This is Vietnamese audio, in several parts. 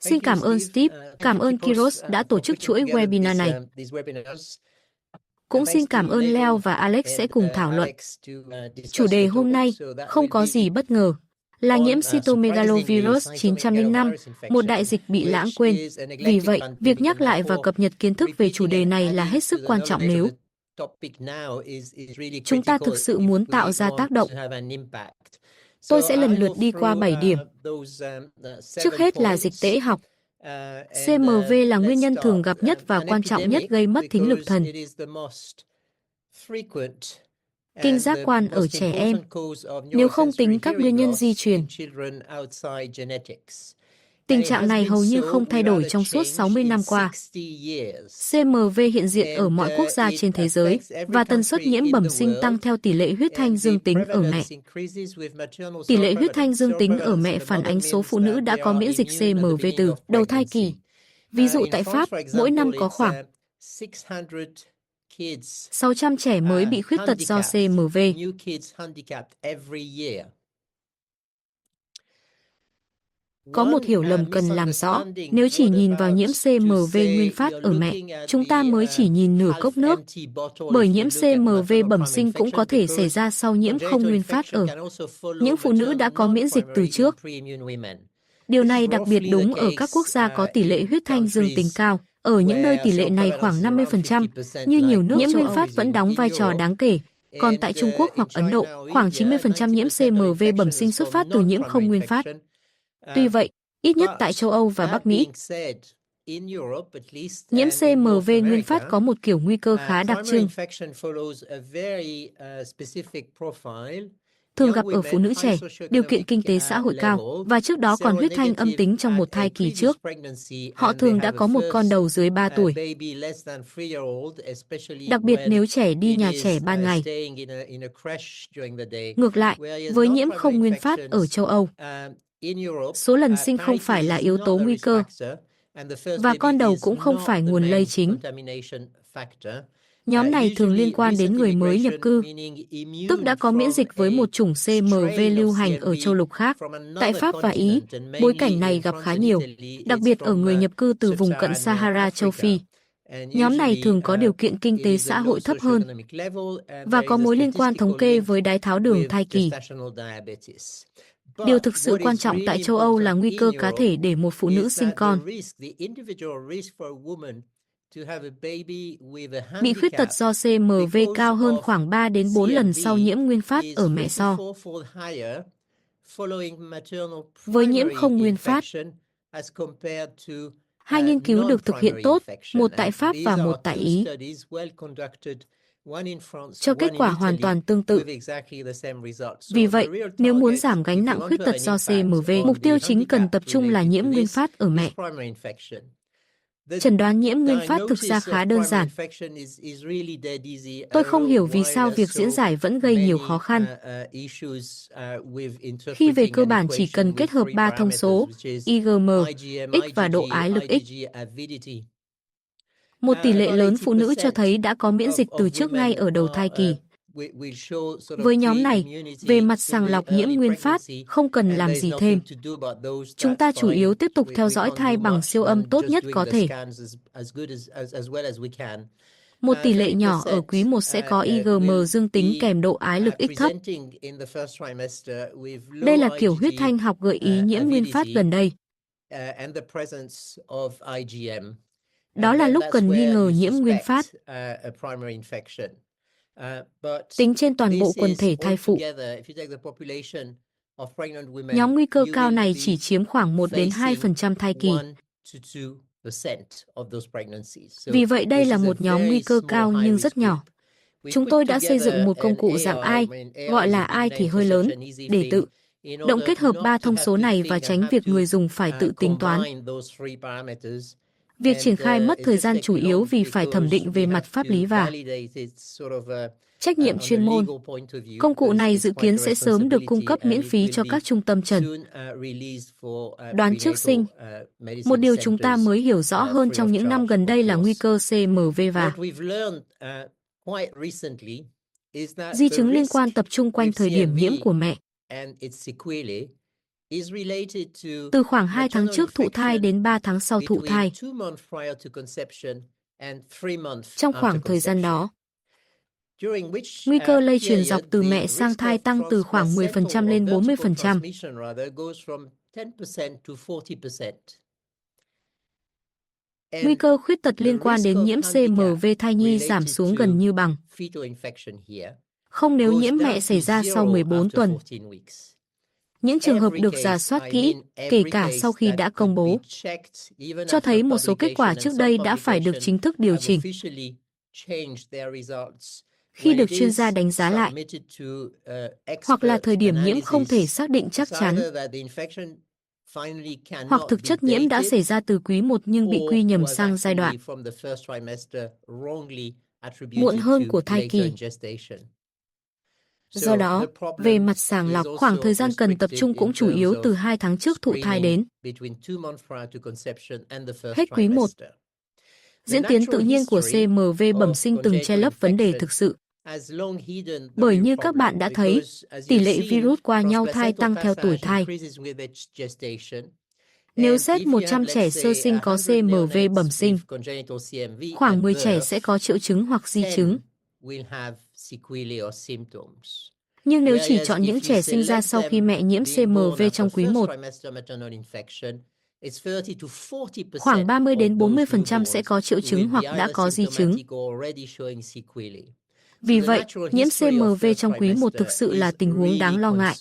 Xin cảm ơn Steve, cảm ơn Kiros đã tổ chức chuỗi webinar này. Cũng xin cảm ơn Leo và Alex sẽ cùng thảo luận. Chủ đề hôm nay, không có gì bất ngờ, là nhiễm cytomegalovirus 905, một đại dịch bị lãng quên. Vì vậy, việc nhắc lại và cập nhật kiến thức về chủ đề này là hết sức quan trọng nếu chúng ta thực sự muốn tạo ra tác động. Tôi sẽ lần lượt đi qua 7 điểm. Trước hết là dịch tễ học. CMV là nguyên nhân thường gặp nhất và quan trọng nhất gây mất thính lực thần, kinh giác quan ở trẻ em, nếu không tính các nguyên nhân di truyền. Tình trạng này hầu như không thay đổi trong suốt 60 năm qua. CMV hiện diện ở mọi quốc gia trên thế giới, và tần suất nhiễm bẩm sinh tăng theo tỷ lệ huyết thanh dương tính ở mẹ. Tỷ lệ huyết thanh dương tính ở mẹ phản ánh số phụ nữ đã có miễn dịch CMV từ đầu thai kỳ. Ví dụ tại Pháp, mỗi năm có khoảng 600 trẻ mới bị khuyết tật do CMV. Có một hiểu lầm cần làm rõ, nếu chỉ nhìn vào nhiễm CMV nguyên phát ở mẹ, chúng ta mới chỉ nhìn nửa cốc nước. Bởi nhiễm CMV bẩm sinh cũng có thể xảy ra sau nhiễm không nguyên phát ở những phụ nữ đã có miễn dịch từ trước. Điều này đặc biệt đúng ở các quốc gia có tỷ lệ huyết thanh dương tính cao. Ở những nơi tỷ lệ này khoảng 50%, như nhiều nước nhiễm nguyên phát vẫn đóng vai trò đáng kể. Còn tại Trung Quốc hoặc Ấn Độ, khoảng 90% nhiễm CMV bẩm sinh xuất phát từ nhiễm không nguyên phát. Tuy vậy, ít nhất tại châu Âu và Bắc Mỹ, nhiễm CMV nguyên phát có một kiểu nguy cơ khá đặc trưng, thường gặp ở phụ nữ trẻ, điều kiện kinh tế xã hội cao, và trước đó còn huyết thanh âm tính trong một thai kỳ trước. Họ thường đã có một con đầu dưới 3 tuổi. Đặc biệt nếu trẻ đi nhà trẻ ban ngày. Ngược lại, với nhiễm không nguyên phát ở châu Âu, số lần sinh không phải là yếu tố nguy cơ, và con đầu cũng không phải nguồn lây chính. Nhóm này thường liên quan đến người mới nhập cư, tức đã có miễn dịch với một chủng CMV lưu hành ở châu lục khác. Tại Pháp và Ý, bối cảnh này gặp khá nhiều, đặc biệt ở người nhập cư từ vùng cận Sahara châu Phi. Nhóm này thường có điều kiện kinh tế xã hội thấp hơn, và có mối liên quan thống kê với đái tháo đường thai kỳ. Điều thực sự quan trọng tại châu Âu là nguy cơ cá thể để một phụ nữ sinh con bị khuyết tật do CMV cao hơn khoảng 3 đến 4 lần sau nhiễm nguyên phát ở mẹ so với nhiễm không nguyên phát. Hai nghiên cứu được thực hiện tốt, một tại Pháp và một tại Ý, cho kết quả hoàn toàn tương tự. Vì vậy, nếu muốn giảm gánh nặng khuyết tật do CMV, mục tiêu chính cần tập trung là nhiễm nguyên phát ở mẹ. Chẩn đoán nhiễm nguyên phát thực ra khá đơn giản. Tôi không hiểu vì sao việc diễn giải vẫn gây nhiều khó khăn. Khi về cơ bản chỉ cần kết hợp 3 thông số, IgM, X và độ ái lực X. Một tỷ lệ lớn phụ nữ cho thấy đã có miễn dịch từ trước ngay ở đầu thai kỳ. Với nhóm này, về mặt sàng lọc nhiễm nguyên phát, không cần làm gì thêm. Chúng ta chủ yếu tiếp tục theo dõi thai bằng siêu âm tốt nhất có thể. Một tỷ lệ nhỏ ở quý 1 sẽ có IgM dương tính kèm độ ái lực X thấp. Đây là kiểu huyết thanh học gợi ý nhiễm nguyên phát gần đây. Đó là lúc cần nghi ngờ nhiễm nguyên phát. Tính trên toàn bộ quần thể thai phụ, nhóm nguy cơ cao này chỉ chiếm khoảng 1 đến 2% thai kỳ. Vì vậy đây là một nhóm nguy cơ cao nhưng rất nhỏ. Chúng tôi đã xây dựng một công cụ dạng AI, gọi là AI thì hơi lớn, để tự động kết hợp 3 thông số này và tránh việc người dùng phải tự tính toán. Việc triển khai mất thời gian chủ yếu vì phải thẩm định về mặt pháp lý và trách nhiệm chuyên môn. Công cụ này dự kiến sẽ sớm được cung cấp miễn phí cho các trung tâm chẩn đoán trước sinh. Một điều chúng ta mới hiểu rõ hơn trong những năm gần đây là nguy cơ CMV và di chứng liên quan tập trung quanh thời điểm nhiễm của mẹ. Từ khoảng 2 tháng trước thụ thai đến 3 tháng sau thụ thai. Trong khoảng thời gian đó, nguy cơ lây truyền dọc từ mẹ sang thai tăng từ khoảng 10% lên 40%. Nguy cơ khuyết tật liên quan đến nhiễm CMV thai nhi giảm xuống gần như bằng không nếu nhiễm mẹ xảy ra sau 14 tuần. Những trường hợp được rà soát kỹ, kể cả sau khi đã công bố, cho thấy một số kết quả trước đây đã phải được chính thức điều chỉnh. Khi được chuyên gia đánh giá lại, hoặc là thời điểm nhiễm không thể xác định chắc chắn, hoặc thực chất nhiễm đã xảy ra từ quý 1 nhưng bị quy nhầm sang giai đoạn muộn hơn của thai kỳ. Do đó, về mặt sàng lọc, khoảng thời gian cần tập trung cũng chủ yếu từ 2 tháng trước thụ thai đến hết quý 1. Diễn tiến tự nhiên của CMV bẩm sinh từng che lấp vấn đề thực sự. Bởi như các bạn đã thấy, tỷ lệ virus qua nhau thai tăng theo tuổi thai. Nếu xét 100 trẻ sơ sinh có CMV bẩm sinh, khoảng 10 trẻ sẽ có triệu chứng hoặc di chứng. Nhưng nếu chỉ chọn những trẻ sinh ra sau khi mẹ nhiễm CMV trong quý 1, khoảng 30 đến 40% sẽ có triệu chứng hoặc đã có di chứng. Vì vậy, nhiễm CMV trong quý 1 thực sự là tình huống đáng lo ngại.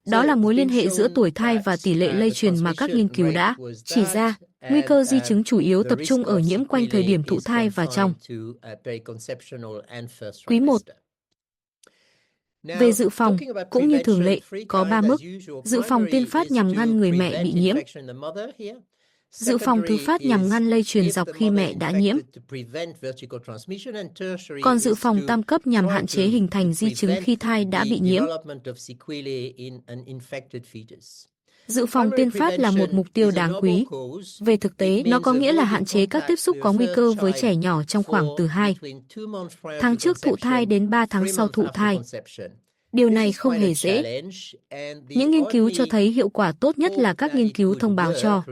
Đó là mối liên hệ giữa tuổi thai và tỷ lệ lây truyền mà các nghiên cứu đã chỉ ra. Nguy cơ di chứng chủ yếu tập trung ở nhiễm quanh thời điểm thụ thai và trong quý 1. Về dự phòng, cũng như thường lệ, có 3 mức. Dự phòng tiên phát nhằm ngăn người mẹ bị nhiễm. Dự phòng thứ phát nhằm ngăn lây truyền dọc khi mẹ đã nhiễm. Còn dự phòng tam cấp nhằm hạn chế hình thành di chứng khi thai đã bị nhiễm. Dự phòng tiên phát là một mục tiêu đáng quý. Về thực tế, nó có nghĩa là hạn chế các tiếp xúc có nguy cơ với trẻ nhỏ trong khoảng từ 2 tháng trước thụ thai đến 3 tháng sau thụ thai. Điều này không hề dễ. Những nghiên cứu cho thấy hiệu quả tốt nhất là các nghiên cứu thông báo cho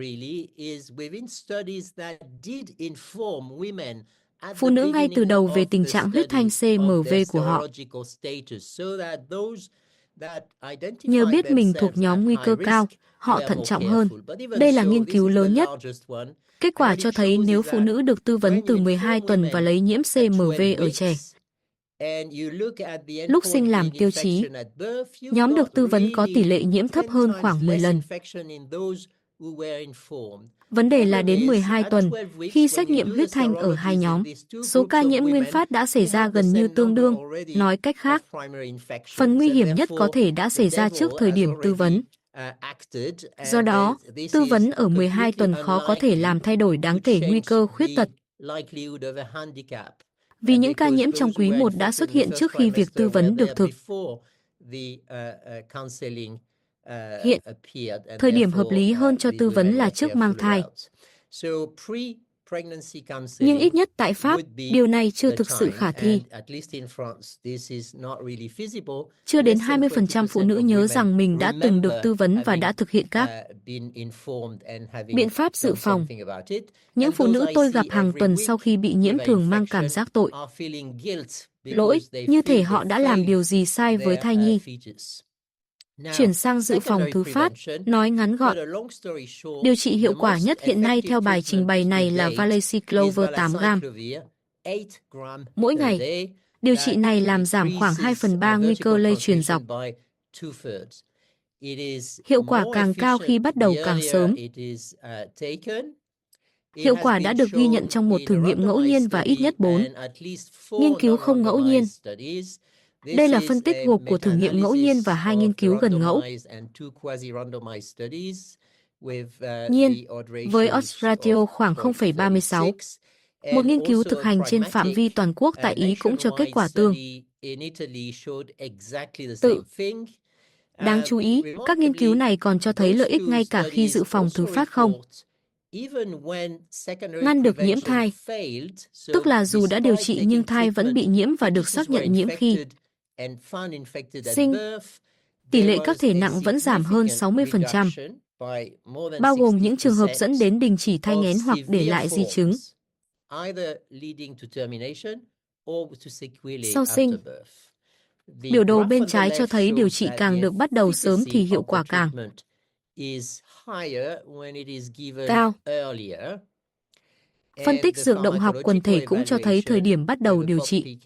phụ nữ ngay từ đầu về tình trạng huyết thanh CMV của họ. Nhờ biết mình thuộc nhóm nguy cơ cao, họ thận trọng hơn. Đây là nghiên cứu lớn nhất. Kết quả cho thấy nếu phụ nữ được tư vấn từ 12 tuần và lấy nhiễm CMV ở trẻ lúc sinh làm tiêu chí, nhóm được tư vấn có tỷ lệ nhiễm thấp hơn khoảng 10 lần. Vấn đề là đến 12 tuần, khi xét nghiệm huyết thanh ở hai nhóm, số ca nhiễm nguyên phát đã xảy ra gần như tương đương. Nói cách khác, phần nguy hiểm nhất có thể đã xảy ra trước thời điểm tư vấn. Do đó, tư vấn ở 12 tuần khó có thể làm thay đổi đáng kể nguy cơ khuyết tật. Vì những ca nhiễm trong quý 1 đã xuất hiện trước khi việc tư vấn được thực hiện, thời điểm hợp lý hơn cho tư vấn là trước mang thai. Nhưng ít nhất tại Pháp, điều này chưa thực sự khả thi. Chưa đến 20% phụ nữ nhớ rằng mình đã từng được tư vấn và đã thực hiện các biện pháp dự phòng. Những phụ nữ tôi gặp hàng tuần sau khi bị nhiễm thường mang cảm giác tội lỗi, như thể họ đã làm điều gì sai với thai nhi. Chuyển sang dự phòng thứ phát, nói ngắn gọn. Điều trị hiệu quả nhất hiện nay theo bài trình bày này là Valaciclovir 8g mỗi ngày. Điều trị này làm giảm khoảng 2/3 nguy cơ lây truyền dọc. Hiệu quả càng cao khi bắt đầu càng sớm. Hiệu quả đã được ghi nhận trong một thử nghiệm ngẫu nhiên và ít nhất 4 nghiên cứu không ngẫu nhiên. Đây là phân tích gộp của thử nghiệm ngẫu nhiên và 2 nghiên cứu gần ngẫu nhiên, với odds ratio khoảng 0,36. Một nghiên cứu thực hành trên phạm vi toàn quốc tại Ý cũng cho kết quả tương tự. Đáng chú ý, các nghiên cứu này còn cho thấy lợi ích ngay cả khi dự phòng thứ phát không ngăn được nhiễm thai, tức là dù đã điều trị nhưng thai vẫn bị nhiễm và được xác nhận nhiễm khi sinh. Tỷ lệ các thể nặng vẫn giảm hơn 60%, bao gồm những trường hợp dẫn đến đình chỉ thai nghén hoặc để lại di chứng. Sau sinh, biểu đồ bên trái cho thấy điều trị càng được bắt đầu sớm thì hiệu quả càng cao. Phân tích dược động học quần thể cũng cho thấy thời điểm bắt đầu điều trị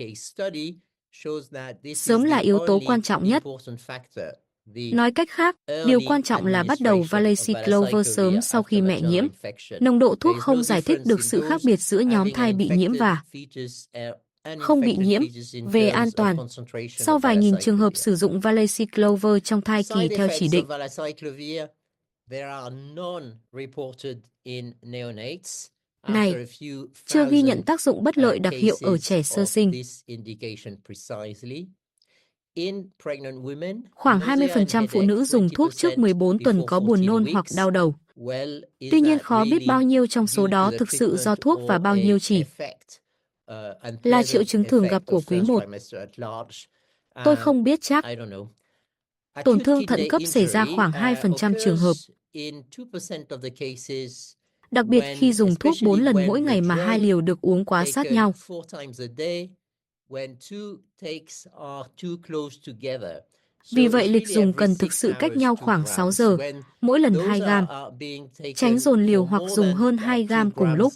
sớm là yếu tố quan trọng nhất. Nói cách khác, điều quan trọng là bắt đầu valeciclovir sớm sau khi mẹ nhiễm. Nồng độ thuốc không giải thích được sự khác biệt giữa nhóm thai bị nhiễm và không bị nhiễm. Về an toàn, sau vài nghìn trường hợp sử dụng valeciclovir trong thai kỳ theo chỉ định, này chưa ghi nhận tác dụng bất lợi đặc hiệu ở trẻ sơ sinh. Khoảng 20% phụ nữ dùng thuốc trước 14 tuần có buồn nôn hoặc đau đầu. Tuy nhiên khó biết bao nhiêu trong số đó thực sự do thuốc và bao nhiêu chỉ là triệu chứng thường gặp của quý 1. Tôi không biết chắc. Tổn thương thận cấp xảy ra khoảng 2% trường hợp. Đặc biệt khi dùng thuốc 4 lần mỗi ngày mà 2 liều được uống quá sát nhau. Vì vậy lịch dùng cần thực sự cách nhau khoảng 6 giờ, mỗi lần 2 gam. Tránh dồn liều hoặc dùng hơn 2 gam cùng lúc.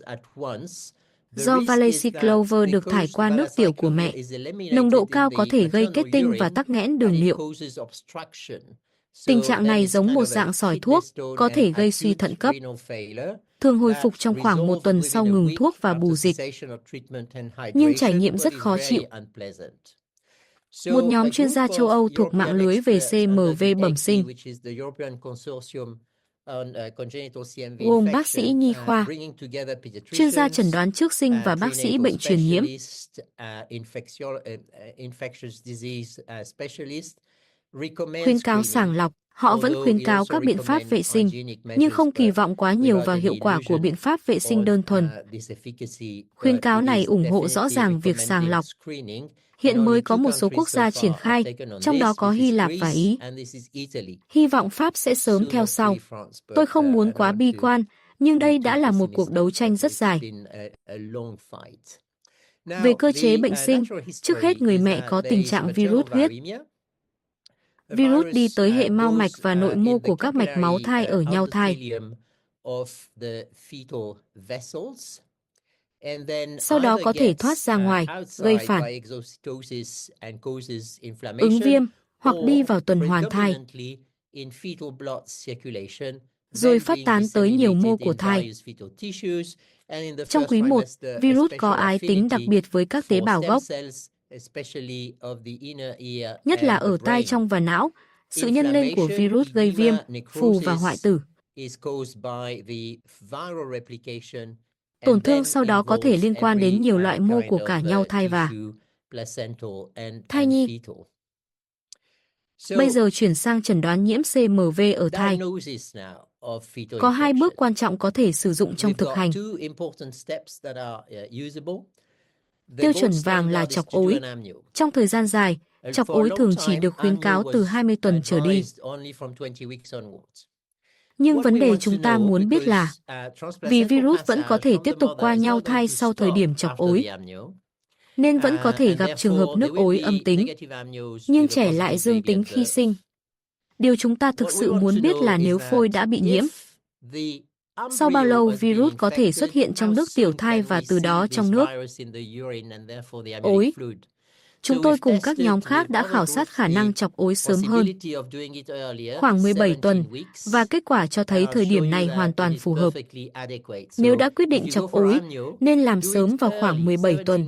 Do valeciclovir được thải qua nước tiểu của mẹ, nồng độ cao có thể gây kết tinh và tắc nghẽn đường niệu. Tình trạng này giống một dạng sỏi thuốc, có thể gây suy thận cấp. Thường hồi phục trong khoảng 1 tuần sau ngừng thuốc và bù dịch. Nhưng trải nghiệm rất khó chịu. Một nhóm chuyên gia châu Âu thuộc mạng lưới về CMV bẩm sinh, gồm bác sĩ nhi khoa, chuyên gia chẩn đoán trước sinh và bác sĩ bệnh truyền nhiễm, khuyến cáo sàng lọc. Họ vẫn khuyến cáo các biện pháp vệ sinh, nhưng không kỳ vọng quá nhiều vào hiệu quả của biện pháp vệ sinh đơn thuần. Khuyến cáo này ủng hộ rõ ràng việc sàng lọc. Hiện mới có một số quốc gia triển khai, trong đó có Hy Lạp và Ý. Hy vọng Pháp sẽ sớm theo sau. Tôi không muốn quá bi quan, nhưng đây đã là một cuộc đấu tranh rất dài. Về cơ chế bệnh sinh, trước hết người mẹ có tình trạng virus huyết. Virus đi tới hệ mao mạch và nội mô của các mạch máu thai ở nhau thai. Sau đó có thể thoát ra ngoài, gây phản ứng viêm hoặc đi vào tuần hoàn thai, rồi phát tán tới nhiều mô của thai. Trong quý 1, virus có ái tính đặc biệt với các tế bào gốc, nhất là ở tai trong và não. Sự nhân lên của virus gây viêm, phù và hoại tử. Tổn thương sau đó có thể liên quan đến nhiều loại mô của cả nhau thai và thai nhi. Bây giờ chuyển sang chẩn đoán nhiễm CMV ở thai. Có 2 bước quan trọng có thể sử dụng trong thực hành. Tiêu chuẩn vàng là chọc ối. Trong thời gian dài, chọc ối thường chỉ được khuyến cáo từ 20 tuần trở đi. Nhưng vấn đề chúng ta muốn biết là, vì virus vẫn có thể tiếp tục qua nhau thai sau thời điểm chọc ối, nên vẫn có thể gặp trường hợp nước ối âm tính, nhưng trẻ lại dương tính khi sinh. Điều chúng ta thực sự muốn biết là nếu phôi đã bị nhiễm, sau bao lâu virus có thể xuất hiện trong nước tiểu thai và từ đó trong nước ối. Chúng tôi cùng các nhóm khác đã khảo sát khả năng chọc ối sớm hơn, khoảng 17 tuần, và kết quả cho thấy thời điểm này hoàn toàn phù hợp. Nếu đã quyết định chọc ối, nên làm sớm vào khoảng 17 tuần.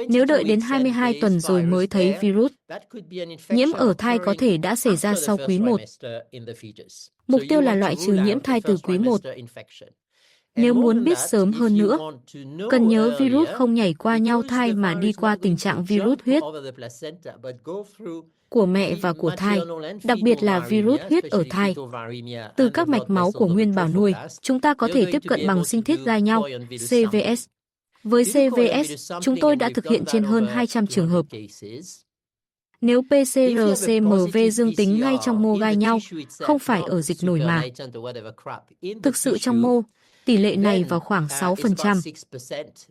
Nếu đợi đến 22 tuần rồi mới thấy virus nhiễm ở thai có thể đã xảy ra sau quý 1. Mục tiêu là loại trừ nhiễm thai từ quý 1. Nếu muốn biết sớm hơn nữa, cần nhớ virus không nhảy qua nhau thai mà đi qua tình trạng virus huyết của mẹ và của thai, đặc biệt là virus huyết ở thai. Từ các mạch máu của nguyên bào nuôi, chúng ta có thể tiếp cận bằng sinh thiết gai nhau, CVS. Với CVS, chúng tôi đã thực hiện trên hơn 200 trường hợp. Nếu PCR CMV dương tính ngay trong mô gai nhau, không phải ở dịch nổi mà. Thực sự trong mô, tỷ lệ này vào khoảng 6%.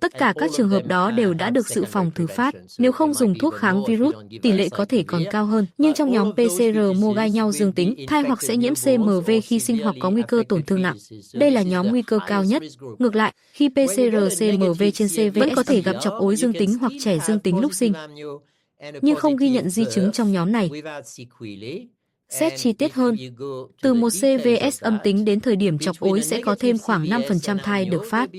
Tất cả các trường hợp đó đều đã được dự phòng thứ phát. Nếu không dùng thuốc kháng virus, tỷ lệ có thể còn cao hơn. Nhưng trong nhóm PCR mô gai nhau dương tính, thai hoặc sẽ nhiễm CMV khi sinh hoặc có nguy cơ tổn thương nặng. Đây là nhóm nguy cơ cao nhất. Ngược lại, khi PCR CMV trên CVS vẫn có thể gặp chọc ối dương tính hoặc trẻ dương tính lúc sinh, nhưng không ghi nhận di chứng trong nhóm này. Xét chi tiết hơn, từ một CVS âm tính đến thời điểm chọc ối sẽ có thêm khoảng 5% thai được phát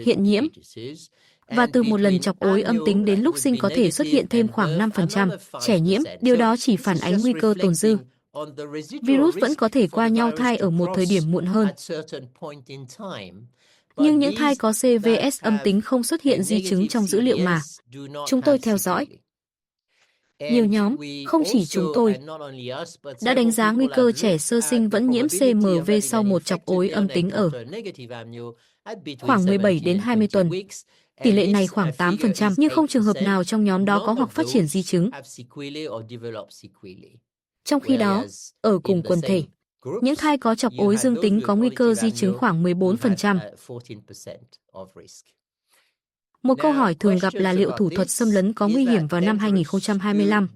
hiện nhiễm, và từ một lần chọc ối âm tính đến lúc sinh có thể xuất hiện thêm khoảng 5% trẻ nhiễm. Điều đó chỉ phản ánh nguy cơ tồn dư. Virus vẫn có thể qua nhau thai ở một thời điểm muộn hơn. Nhưng những thai có CVS âm tính không xuất hiện di chứng trong dữ liệu mà chúng tôi theo dõi. Nhiều nhóm, không chỉ chúng tôi, đã đánh giá nguy cơ trẻ sơ sinh vẫn nhiễm CMV sau một chọc ối âm tính ở khoảng 17 đến 20 tuần. Tỷ lệ này khoảng 8%, nhưng không trường hợp nào trong nhóm đó có hoặc phát triển di chứng. Trong khi đó, ở cùng quần thể, những thai có chọc ối dương tính có nguy cơ di chứng khoảng 14%. Một câu hỏi thường gặp là liệu thủ thuật xâm lấn có nguy hiểm vào năm 2025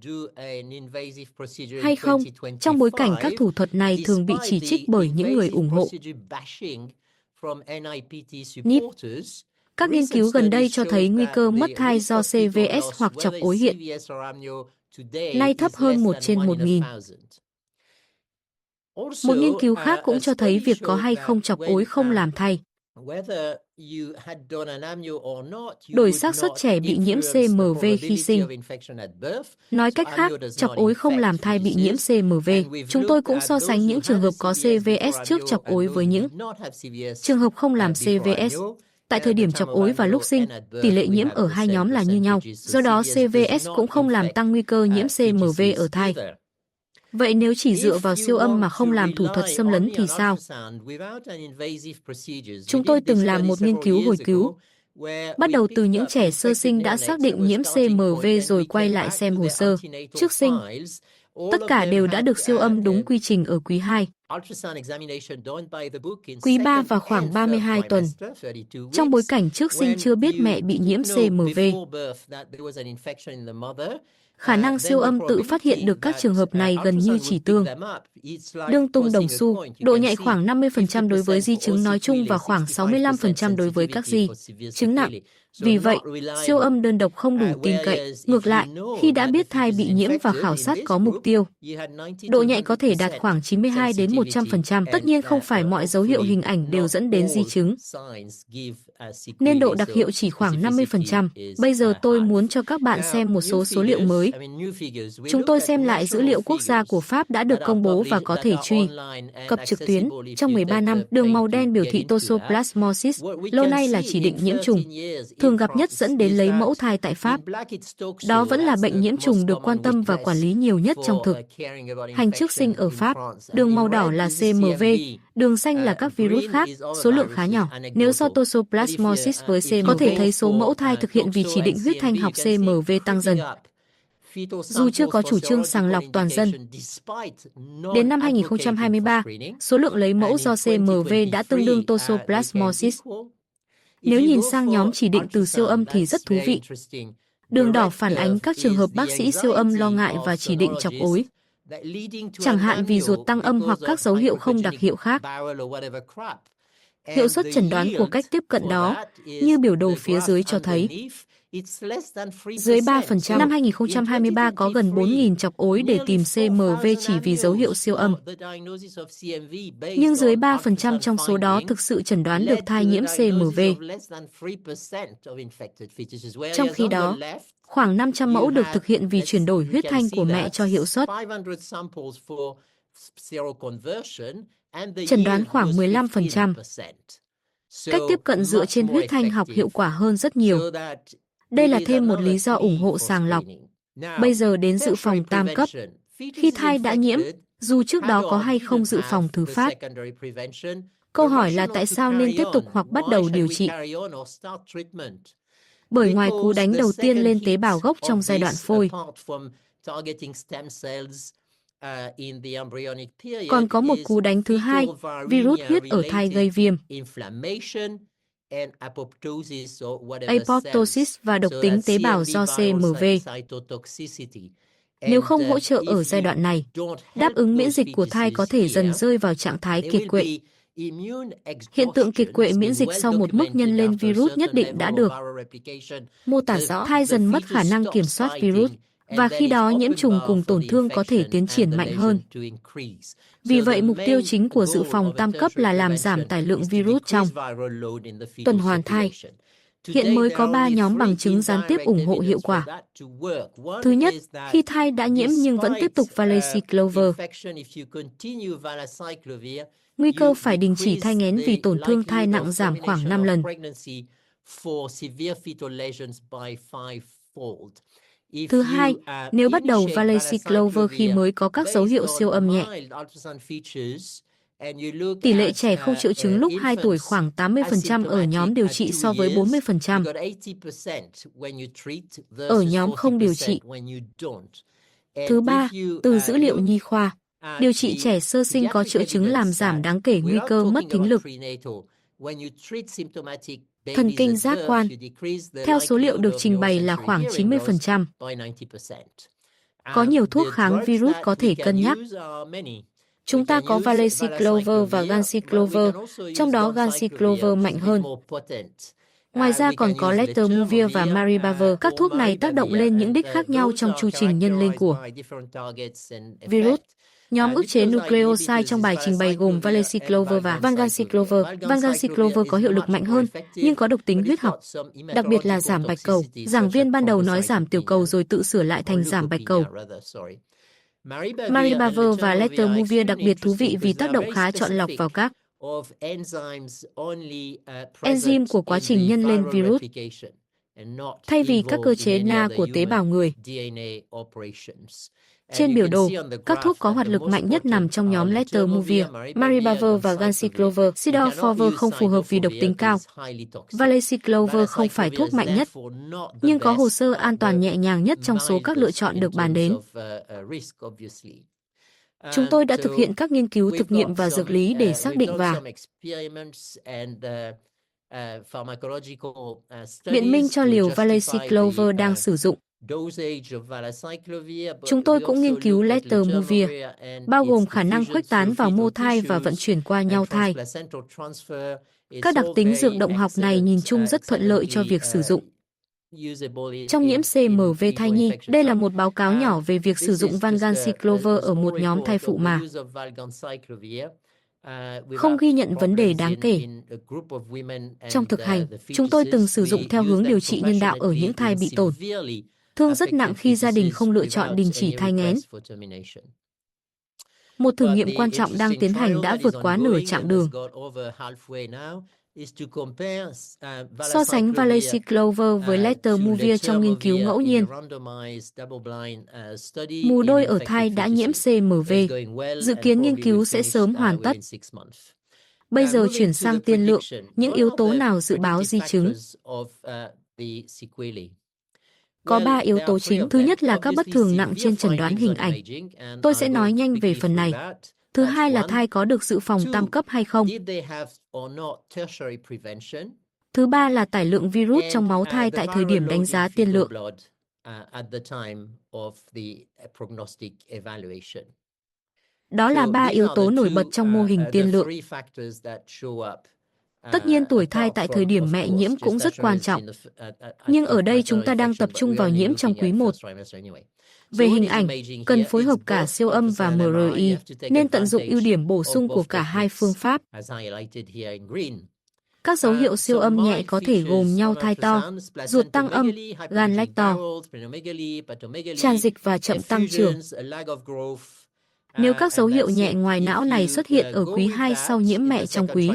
hay không, trong bối cảnh các thủ thuật này thường bị chỉ trích bởi những người ủng hộ yves. Các nghiên cứu gần đây cho thấy nguy cơ mất thai do CVS hoặc chọc ối hiện nay thấp hơn 1 trên 1.000. Một nghiên cứu khác cũng cho thấy việc có hay không chọc ối không làm thai đổi xác suất trẻ bị nhiễm CMV khi sinh. Nói cách khác, chọc ối không làm thai bị nhiễm CMV. Chúng tôi cũng so sánh những trường hợp có CVS trước chọc ối với những trường hợp không làm CVS. Tại thời điểm chọc ối và lúc sinh, tỷ lệ nhiễm ở hai nhóm là như nhau. Do đó, CVS cũng không làm tăng nguy cơ nhiễm CMV ở thai. Vậy nếu chỉ dựa vào siêu âm mà không làm thủ thuật xâm lấn thì sao? Chúng tôi từng làm một nghiên cứu hồi cứu, bắt đầu từ những trẻ sơ sinh đã xác định nhiễm CMV rồi quay lại xem hồ sơ trước sinh. Tất cả đều đã được siêu âm đúng quy trình ở quý 2. Quý 3 và khoảng 32 tuần. Trong bối cảnh trước sinh chưa biết mẹ bị nhiễm CMV. Khả năng siêu âm tự phát hiện được các trường hợp này gần như chỉ tương đương tung đồng xu, độ nhạy khoảng 50% đối với di chứng nói chung và khoảng 65% đối với các di chứng nặng. Vì vậy, siêu âm đơn độc không đủ tin cậy. Ngược lại, khi đã biết thai bị nhiễm và khảo sát có mục tiêu, độ nhạy có thể đạt khoảng 92 đến 100%. Tất nhiên không phải mọi dấu hiệu hình ảnh đều dẫn đến di chứng, nên độ đặc hiệu chỉ khoảng 50%. Bây giờ tôi muốn cho các bạn xem một số số liệu mới. Chúng tôi xem lại dữ liệu quốc gia của Pháp đã được công bố và có thể truy cập trực tuyến. Trong 13 năm, đường màu đen biểu thị toxoplasmosis, lâu nay là chỉ định nhiễm trùng, thường gặp nhất dẫn đến lấy mẫu thai tại Pháp. Đó vẫn là bệnh nhiễm trùng được quan tâm và quản lý nhiều nhất trong thực hành trước sinh ở Pháp. Đường màu đỏ là CMV, đường xanh là các virus khác, số lượng khá nhỏ. Nếu so toxoplasmosis với CMV, có thể thấy số mẫu thai thực hiện vì chỉ định huyết thanh học CMV tăng dần. Dù chưa có chủ trương sàng lọc toàn dân, đến năm 2023, số lượng lấy mẫu do CMV đã tương đương toxoplasmosis. Nếu nhìn sang nhóm chỉ định từ siêu âm thì rất thú vị. Đường đỏ phản ánh các trường hợp bác sĩ siêu âm lo ngại và chỉ định chọc ối, chẳng hạn vì ruột tăng âm hoặc các dấu hiệu không đặc hiệu khác. Hiệu suất chẩn đoán của cách tiếp cận đó, như biểu đồ phía dưới cho thấy, dưới 3%. Năm 2023 có gần 4.000 chọc ối để tìm CMV chỉ vì dấu hiệu siêu âm. Nhưng dưới 3% trong số đó thực sự chẩn đoán được thai nhiễm CMV. Trong khi đó, khoảng 500 mẫu được thực hiện vì chuyển đổi huyết thanh của mẹ cho hiệu suất chẩn đoán khoảng 15%. Cách tiếp cận dựa trên huyết thanh học hiệu quả hơn rất nhiều. Đây là thêm một lý do ủng hộ sàng lọc. Bây giờ đến dự phòng tam cấp. Khi thai đã nhiễm, dù trước đó có hay không dự phòng thứ phát. Câu hỏi là tại sao nên tiếp tục hoặc bắt đầu điều trị. Bởi ngoài cú đánh đầu tiên lên tế bào gốc trong giai đoạn phôi, còn có một cú đánh thứ hai, virus huyết ở thai gây viêm, apoptosis và độc tính tế bào do CMV. Nếu không hỗ trợ ở giai đoạn này, đáp ứng miễn dịch của thai có thể dần rơi vào trạng thái kiệt quệ. Hiện tượng kiệt quệ miễn dịch sau một mức nhân lên virus nhất định đã được mô tả rõ. Thai dần mất khả năng kiểm soát virus, và khi đó nhiễm trùng cùng tổn thương có thể tiến triển mạnh hơn. Vì vậy, mục tiêu chính của dự phòng tam cấp là làm giảm tải lượng virus trong tuần hoàn thai. Hiện mới có 3 nhóm bằng chứng gián tiếp ủng hộ hiệu quả. Thứ nhất, khi thai đã nhiễm nhưng vẫn tiếp tục Ville, nguy cơ phải đình chỉ thai nghén vì tổn thương thai nặng giảm khoảng 5 lần. Thứ hai, nếu bắt đầu Ville khi mới có các dấu hiệu siêu âm nhẹ, tỷ lệ trẻ không triệu chứng lúc 2 tuổi khoảng 80% ở nhóm điều trị so với 40% ở nhóm không điều trị. Thứ ba, từ dữ liệu nhi khoa, điều trị trẻ sơ sinh có triệu chứng làm giảm đáng kể nguy cơ mất thính lực, thần kinh giác quan. Theo số liệu được trình bày là khoảng 90%. Có nhiều thuốc kháng virus có thể cân nhắc. Chúng ta có Ville và ganciclovir, trong đó ganciclovir mạnh hơn. Ngoài ra còn có letermovir và maribavir. Các thuốc này tác động lên những đích khác nhau trong chu trình nhân lên của virus. Nhóm ức chế nucleoside trong bài trình bày gồm Ville và vanganciclovir. Vanganciclovir có hiệu lực mạnh hơn, nhưng có độc tính huyết học, đặc biệt là giảm bạch cầu. Giảng viên ban đầu nói giảm tiểu cầu rồi tự sửa lại thành giảm bạch cầu. Maribavir và letermovir đặc biệt thú vị vì tác động khá chọn lọc vào các enzyme của quá trình nhân lên virus, thay vì các cơ chế NA của tế bào người. Trên biểu đồ, các thuốc có hoạt lực mạnh nhất nằm trong nhóm letermovir, maribavir và ganciclovir. Cidofovir không phù hợp vì độc tính cao. Valeciclovir không phải thuốc mạnh nhất, nhưng có hồ sơ an toàn nhẹ nhàng nhất trong số các lựa chọn được bàn đến. Chúng tôi đã thực hiện các nghiên cứu thực nghiệm và dược lý để xác định và biện minh cho liều Valeciclovir đang sử dụng. Chúng tôi cũng nghiên cứu letermovir, bao gồm khả năng khuếch tán vào mô thai và vận chuyển qua nhau thai. Các đặc tính dược động học này nhìn chung rất thuận lợi cho việc sử dụng trong nhiễm CMV thai nhi. Đây là một báo cáo nhỏ về việc sử dụng vanganciclovir ở một nhóm thai phụ mà không ghi nhận vấn đề đáng kể. Trong thực hành, chúng tôi từng sử dụng theo hướng điều trị nhân đạo ở những thai bị tổn thương rất nặng khi gia đình không lựa chọn đình chỉ thai nghén. Một thử nghiệm quan trọng đang tiến hành đã vượt quá nửa chặng đường. So sánh Valeciclovir với letermovir trong nghiên cứu ngẫu nhiên. Mù đôi ở thai đã nhiễm CMV. Dự kiến nghiên cứu sẽ sớm hoàn tất. Bây giờ chuyển sang tiên lượng, những yếu tố nào dự báo di chứng? Có 3 yếu tố chính. Thứ nhất là các bất thường nặng trên chẩn đoán hình ảnh. Tôi sẽ nói nhanh về phần này. Thứ hai là thai có được dự phòng tam cấp hay không. Thứ ba là tải lượng virus trong máu thai tại thời điểm đánh giá tiên lượng. Đó là 3 yếu tố nổi bật trong mô hình tiên lượng. Tất nhiên tuổi thai tại thời điểm mẹ nhiễm cũng rất quan trọng. Nhưng ở đây chúng ta đang tập trung vào nhiễm trong quý 1. Về hình ảnh, cần phối hợp cả siêu âm và MRI, nên tận dụng ưu điểm bổ sung của cả hai phương pháp. Các dấu hiệu siêu âm nhẹ có thể gồm nhau thai to, ruột tăng âm, gan lách to, tràn dịch và chậm tăng trưởng. Nếu các dấu hiệu nhẹ ngoài não này xuất hiện ở quý 2 sau nhiễm mẹ trong quý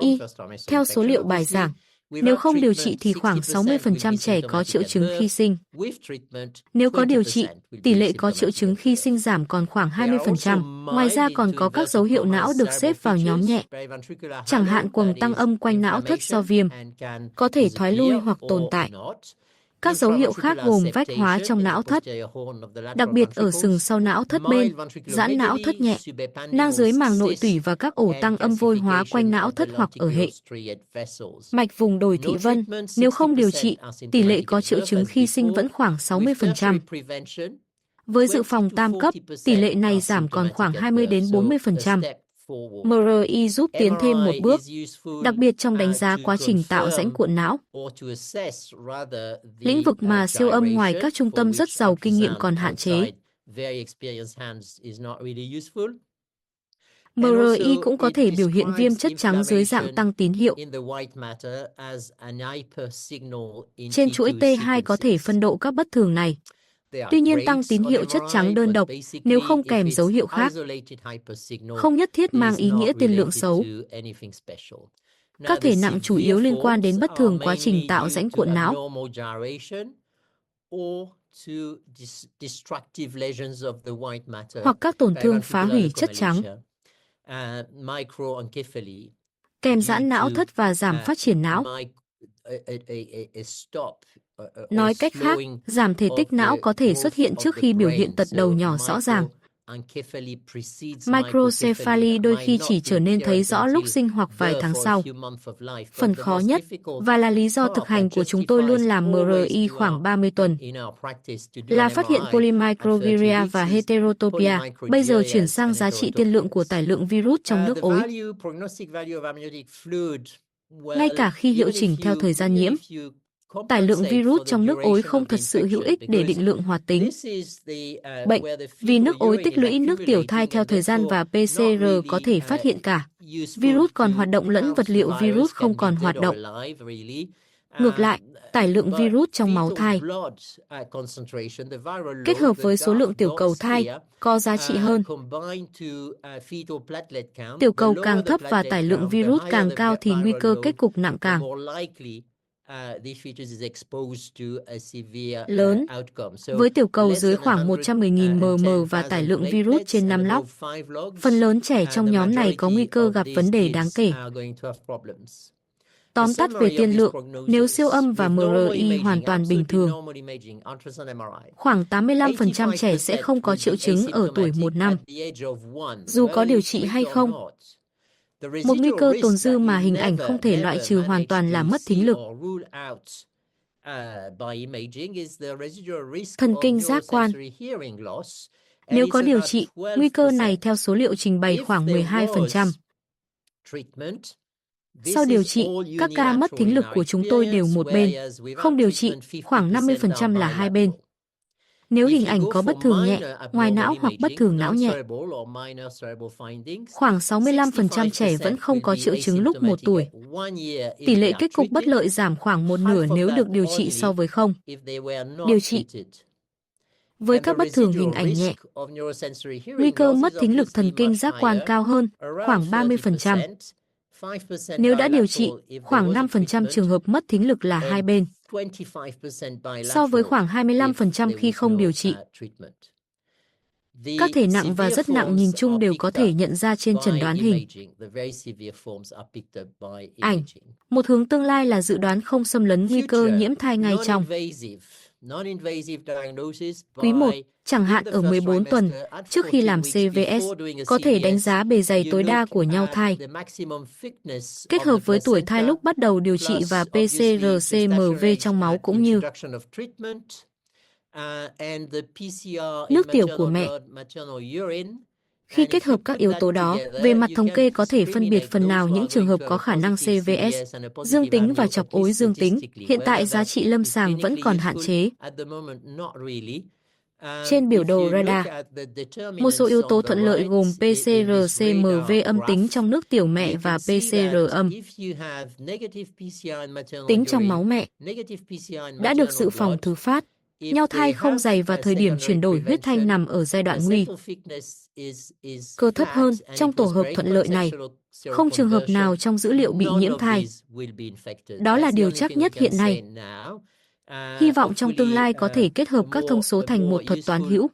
Y, theo số liệu bài giảng, Nếu không điều trị thì khoảng 60% trẻ có triệu chứng khi sinh. Nếu có điều trị, tỷ lệ có triệu chứng khi sinh giảm còn khoảng 20%. Ngoài ra còn có các dấu hiệu não được xếp vào nhóm nhẹ, chẳng hạn quầng tăng âm quanh não thất do viêm, có thể thoái lui hoặc tồn tại. Các dấu hiệu khác gồm vách hóa trong não thất, đặc biệt ở sừng sau não thất bên, giãn não thất nhẹ, nang dưới màng nội tủy và các ổ tăng âm vôi hóa quanh não thất hoặc ở hệ mạch vùng đồi thị vân. Nếu không điều trị, tỷ lệ có triệu chứng khi sinh vẫn khoảng 60%. Với dự phòng tam cấp, tỷ lệ này giảm còn khoảng 20 đến 40%. MRI giúp tiến thêm một bước, đặc biệt trong đánh giá quá trình tạo rãnh cuộn não. Lĩnh vực mà siêu âm ngoài các trung tâm rất giàu kinh nghiệm còn hạn chế. MRI cũng có thể biểu hiện viêm chất trắng dưới dạng tăng tín hiệu. Trên chuỗi T2 có thể phân độ các bất thường này. Tuy nhiên tăng tín hiệu chất trắng đơn độc, nếu không kèm dấu hiệu khác, không nhất thiết mang ý nghĩa tiên lượng xấu. Các thể nặng chủ yếu liên quan đến bất thường quá trình tạo rãnh cuộn não. Hoặc các tổn thương phá hủy chất trắng, kèm giãn não thất và giảm phát triển não. Nói cách khác, giảm thể tích não có thể xuất hiện trước khi biểu hiện tật đầu nhỏ rõ ràng. Microcephaly đôi khi chỉ trở nên thấy rõ lúc sinh hoặc vài tháng sau. Phần khó nhất, và là lý do thực hành của chúng tôi luôn làm MRI khoảng 30 tuần, là phát hiện polymicrogyria và heterotopia. Bây giờ chuyển sang giá trị tiên lượng của tải lượng virus trong nước ối. Ngay cả khi hiệu chỉnh theo thời gian nhiễm, tải lượng virus trong nước ối không thật sự hữu ích để định lượng hoạt tính bệnh, vì nước ối tích lũy nước tiểu thai theo thời gian và PCR có thể phát hiện cả virus còn hoạt động lẫn vật liệu virus không còn hoạt động. Ngược lại, tải lượng virus trong máu thai kết hợp với số lượng tiểu cầu thai có giá trị hơn. Tiểu cầu càng thấp và tải lượng virus càng cao thì nguy cơ kết cục nặng càng lớn. Với tiểu cầu dưới khoảng 110.000 mm và tải lượng virus trên 5 log, phần lớn trẻ trong nhóm này có nguy cơ gặp vấn đề đáng kể. Tóm tắt về tiên lượng, nếu siêu âm và MRI hoàn toàn bình thường, khoảng 85% trẻ sẽ không có triệu chứng ở tuổi 1 năm, dù có điều trị hay không. Một nguy cơ tồn dư mà hình ảnh không thể loại trừ hoàn toàn là mất thính lực. Thần kinh giác quan. Nếu có điều trị, nguy cơ này theo số liệu trình bày khoảng 12%. Sau điều trị, các ca mất thính lực của chúng tôi đều một bên. Không điều trị, khoảng 50% là hai bên. Nếu hình ảnh có bất thường nhẹ, ngoài não hoặc bất thường não nhẹ, khoảng 65% trẻ vẫn không có triệu chứng lúc 1 tuổi. Tỷ lệ kết cục bất lợi giảm khoảng một nửa nếu được điều trị so với không điều trị. Với các bất thường hình ảnh nhẹ, nguy cơ mất thính lực thần kinh giác quan cao hơn, khoảng 30%. Nếu đã điều trị, khoảng 5% trường hợp mất thính lực là hai bên, so với khoảng 25% khi không điều trị. Các thể nặng và rất nặng nhìn chung đều có thể nhận ra trên chẩn đoán hình ảnh. Một hướng tương lai là dự đoán không xâm lấn nguy cơ nhiễm thai ngay trong quý 1, chẳng hạn ở 14 tuần, trước khi làm CVS, có thể đánh giá bề dày tối đa của nhau thai, kết hợp với tuổi thai lúc bắt đầu điều trị và PCR CMV trong máu cũng như nước tiểu của mẹ. Khi kết hợp các yếu tố đó, về mặt thống kê có thể phân biệt phần nào những trường hợp có khả năng CVS dương tính và chọc ối dương tính. Hiện tại giá trị lâm sàng vẫn còn hạn chế. Trên biểu đồ radar, một số yếu tố thuận lợi gồm PCR CMV âm tính trong nước tiểu mẹ và PCR âm tính trong máu mẹ đã được dự phòng thứ phát. Nhau thai không dày và thời điểm chuyển đổi huyết thanh nằm ở giai đoạn nguy cơ thấp hơn. Trong tổ hợp thuận lợi này, không trường hợp nào trong dữ liệu bị nhiễm thai. Đó là điều chắc nhất hiện nay. Hy vọng trong tương lai có thể kết hợp các thông số thành một thuật toán hữu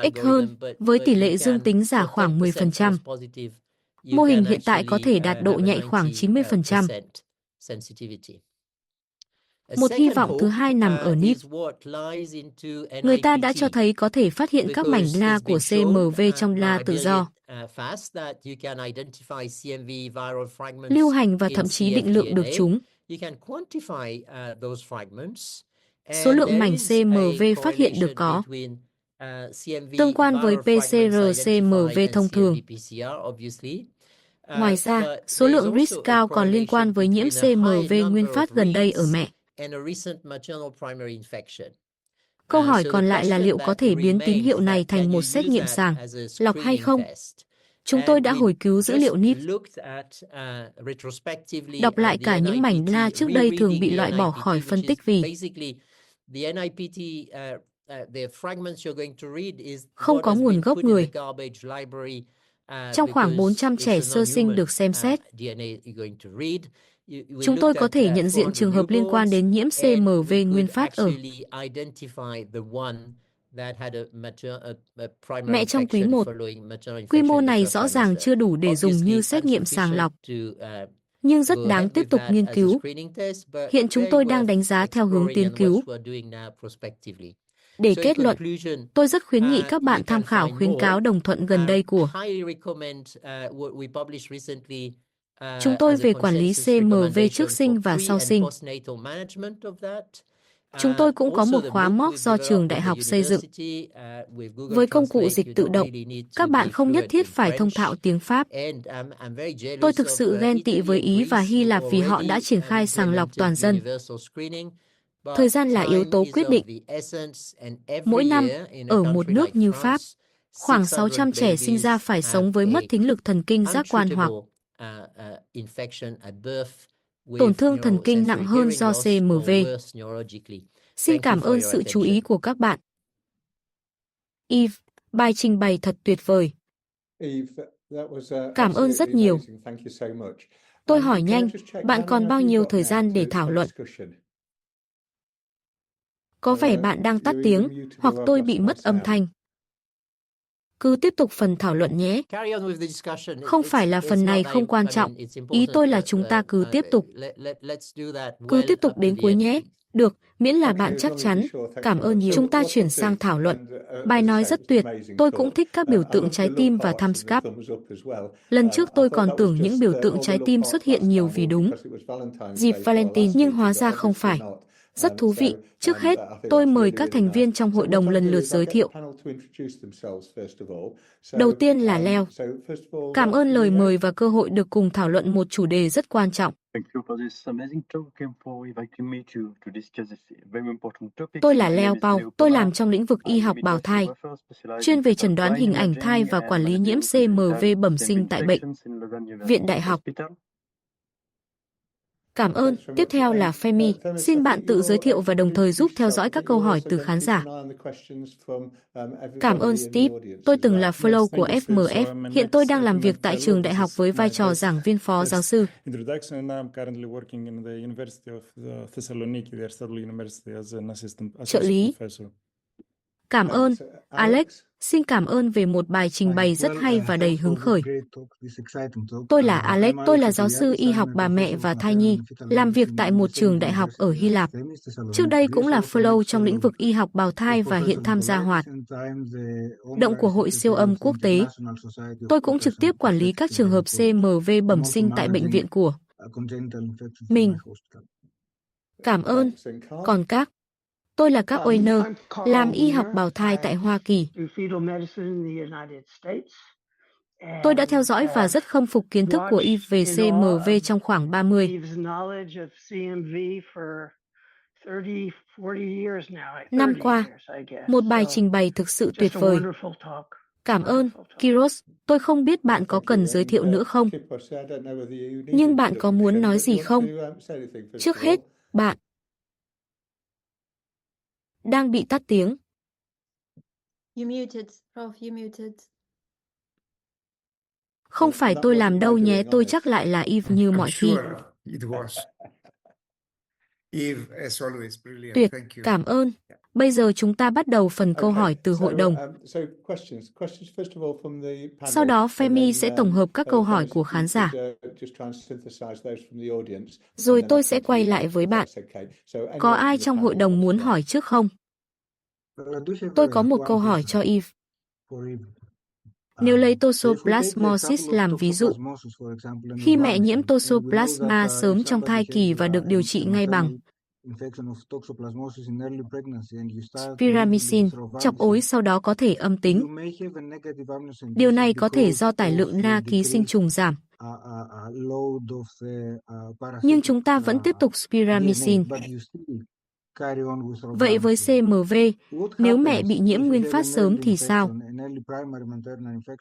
ích hơn, với tỷ lệ dương tính giả khoảng 10%. Mô hình hiện tại có thể đạt độ nhạy khoảng 90%. Một hy vọng thứ hai nằm ở yves. Người ta đã cho thấy có thể phát hiện các mảnh la của CMV trong la tự do, lưu hành và thậm chí định lượng được chúng. Số lượng mảnh CMV phát hiện được có tương quan với PCR-CMV thông thường. Ngoài ra, số lượng risk cao còn liên quan với nhiễm CMV nguyên phát gần đây ở mẹ. Câu hỏi còn lại là liệu có thể biến tín hiệu này thành một xét nghiệm sàng lọc hay không? Chúng tôi đã hồi cứu dữ liệu yves, đọc lại cả những mảnh la trước đây thường bị loại bỏ khỏi phân tích vì không có nguồn gốc người. Trong khoảng 400 trẻ sơ sinh được xem xét, chúng tôi có thể nhận diện trường hợp liên quan đến nhiễm CMV nguyên phát ở mẹ trong quý 1. Quy mô này rõ ràng chưa đủ để dùng như xét nghiệm sàng lọc, nhưng rất đáng tiếp tục nghiên cứu. Hiện chúng tôi đang đánh giá theo hướng tiến cứu. Để kết luận, tôi rất khuyến nghị các bạn tham khảo khuyến cáo đồng thuận gần đây của chúng tôi về quản lý CMV trước sinh và sau sinh. Chúng tôi cũng có một khóa MOOC do trường đại học xây dựng. Với công cụ dịch tự động, các bạn không nhất thiết phải thông thạo tiếng Pháp. Tôi thực sự ghen tị với Ý và Hy Lạp vì họ đã triển khai sàng lọc toàn dân. Thời gian là yếu tố quyết định. Mỗi năm, ở một nước như Pháp, khoảng 600 trẻ sinh ra phải sống với mất thính lực thần kinh giác quan hoặc tổn thương thần kinh nặng hơn do CMV. Xin cảm ơn sự chú ý của các bạn. Yves, bài trình bày thật tuyệt vời. Cảm ơn rất nhiều. Tôi hỏi nhanh, bạn còn bao nhiêu thời gian để thảo luận? Có vẻ bạn đang tắt tiếng, hoặc tôi bị mất âm thanh. Cứ tiếp tục phần thảo luận nhé. Không phải là phần này không quan trọng. Ý tôi là chúng ta cứ tiếp tục. Cứ tiếp tục đến cuối nhé. Được, miễn là bạn chắc chắn. Cảm ơn nhiều. Chúng ta chuyển sang thảo luận. Bài nói rất tuyệt. Tôi cũng thích các biểu tượng trái tim và thumbs up. Lần trước tôi còn tưởng những biểu tượng trái tim xuất hiện nhiều vì đúng dịp Valentine, nhưng hóa ra không phải. Rất thú vị. Trước hết, tôi mời các thành viên trong hội đồng lần lượt giới thiệu. Đầu tiên là Leo. Cảm ơn lời mời và cơ hội được cùng thảo luận một chủ đề rất quan trọng. Tôi là Leo Pau, tôi làm trong lĩnh vực y học bào thai, chuyên về chẩn đoán hình ảnh thai và quản lý nhiễm CMV bẩm sinh tại bệnh viện đại học. Cảm ơn. Tiếp theo là Femi. Xin bạn tự giới thiệu và đồng thời giúp theo dõi các câu hỏi từ khán giả. Cảm ơn Steve. Tôi từng là fellow của FMF. Hiện tôi đang làm việc tại trường đại học với vai trò giảng viên phó giáo sư. Trợ lý. Cảm ơn. Alex. Xin cảm ơn về một bài trình bày rất hay và đầy hứng khởi. Tôi là Alex, tôi là giáo sư y học bà mẹ và thai nhi, làm việc tại một trường đại học ở Hy Lạp. Trước đây cũng là fellow trong lĩnh vực y học bào thai và hiện tham gia hoạt động của Hội siêu âm quốc tế. Tôi cũng trực tiếp quản lý các trường hợp CMV bẩm sinh tại bệnh viện của mình. Cảm ơn. Còn các tôi là các Weiner, làm y học bào thai tại Hoa Kỳ. Tôi đã theo dõi và rất khâm phục kiến thức của Yves về CMV trong khoảng 30 năm qua. Một bài trình bày thực sự tuyệt vời. Cảm ơn, Kiros. Tôi không biết bạn có cần giới thiệu nữa không? Nhưng bạn có muốn nói gì không? Trước hết, bạn Đang bị tắt tiếng. You muted, Prof, you muted. Không phải tôi làm đâu nhé, tôi chắc lại là Yves như mọi khi. Tuyệt, cảm ơn. Bây giờ chúng ta bắt đầu phần câu hỏi từ hội đồng. Sau đó Femi sẽ tổng hợp các câu hỏi của khán giả. Rồi tôi sẽ quay lại với bạn. Có ai trong hội đồng muốn hỏi trước không? Tôi có một câu hỏi cho Yves. Nếu lấy toxoplasmosis làm ví dụ, khi mẹ nhiễm toxoplasma sớm trong thai kỳ và được điều trị ngay bằng pyramicin, chọc ối sau đó có thể âm tính. Điều này có thể do tải lượng na ký sinh trùng giảm. Nhưng chúng ta vẫn tiếp tục pyramicin. Vậy với CMV, nếu mẹ bị nhiễm nguyên phát sớm thì sao?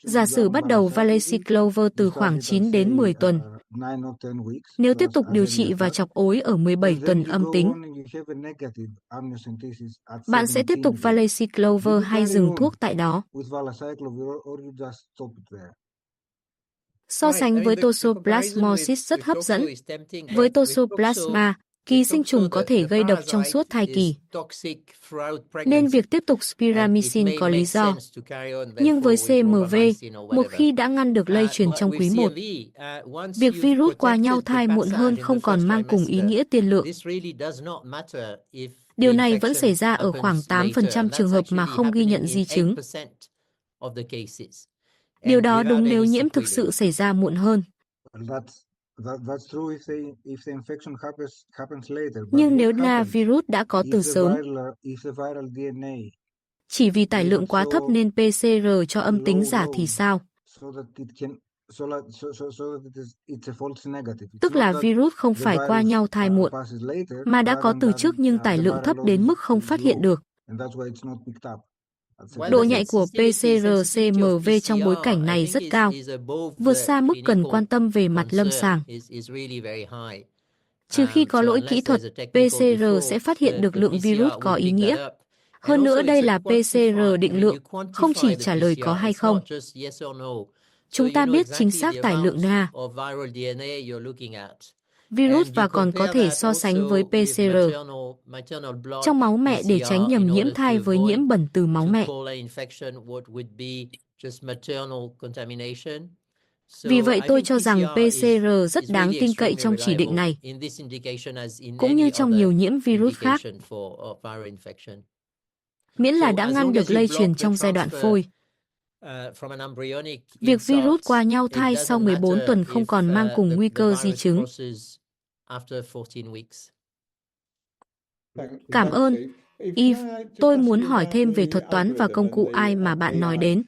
Giả sử bắt đầu Valeciclover từ khoảng 9 đến 10 tuần. Nếu tiếp tục điều trị và chọc ối ở 17 tuần âm tính, bạn sẽ tiếp tục Valeciclover hay dừng thuốc tại đó? So sánh với toxoplasmosis rất hấp dẫn. Với toxoplasma, ký sinh trùng có thể gây độc trong suốt thai kỳ, nên việc tiếp tục pyramicin có lý do. Nhưng với CMV, một khi đã ngăn được lây truyền trong quý 1, việc virus qua nhau thai muộn hơn không còn mang cùng ý nghĩa tiên lượng. Điều này vẫn xảy ra ở khoảng 8% trường hợp mà không ghi nhận di chứng. Điều đó đúng nếu nhiễm thực sự xảy ra muộn hơn. Nhưng nếu là virus đã có từ sớm, chỉ vì tải lượng quá thấp nên PCR cho âm tính giả thì sao? Tức là virus không phải qua nhau thai muộn, mà đã có từ trước nhưng tải lượng thấp đến mức không phát hiện được. Độ nhạy của PCR CMV trong bối cảnh này rất cao, vượt xa mức cần quan tâm về mặt lâm sàng. Trừ khi có lỗi kỹ thuật, PCR sẽ phát hiện được lượng virus có ý nghĩa. Hơn nữa đây là PCR định lượng, không chỉ trả lời có hay không. Chúng ta biết chính xác tải lượng na, virus và còn có thể so sánh với PCR trong máu mẹ để tránh nhầm nhiễm thai với nhiễm bẩn từ máu mẹ. Vì vậy tôi cho rằng PCR rất đáng tin cậy trong chỉ định này, cũng như trong nhiều nhiễm virus khác, miễn là đã ngăn được lây truyền trong giai đoạn phôi. Việc virus qua nhau thai sau 14 tuần không còn mang cùng nguy cơ di chứng. Cảm ơn. Yves, tôi muốn hỏi thêm về thuật toán và công cụ AI mà bạn nói đến.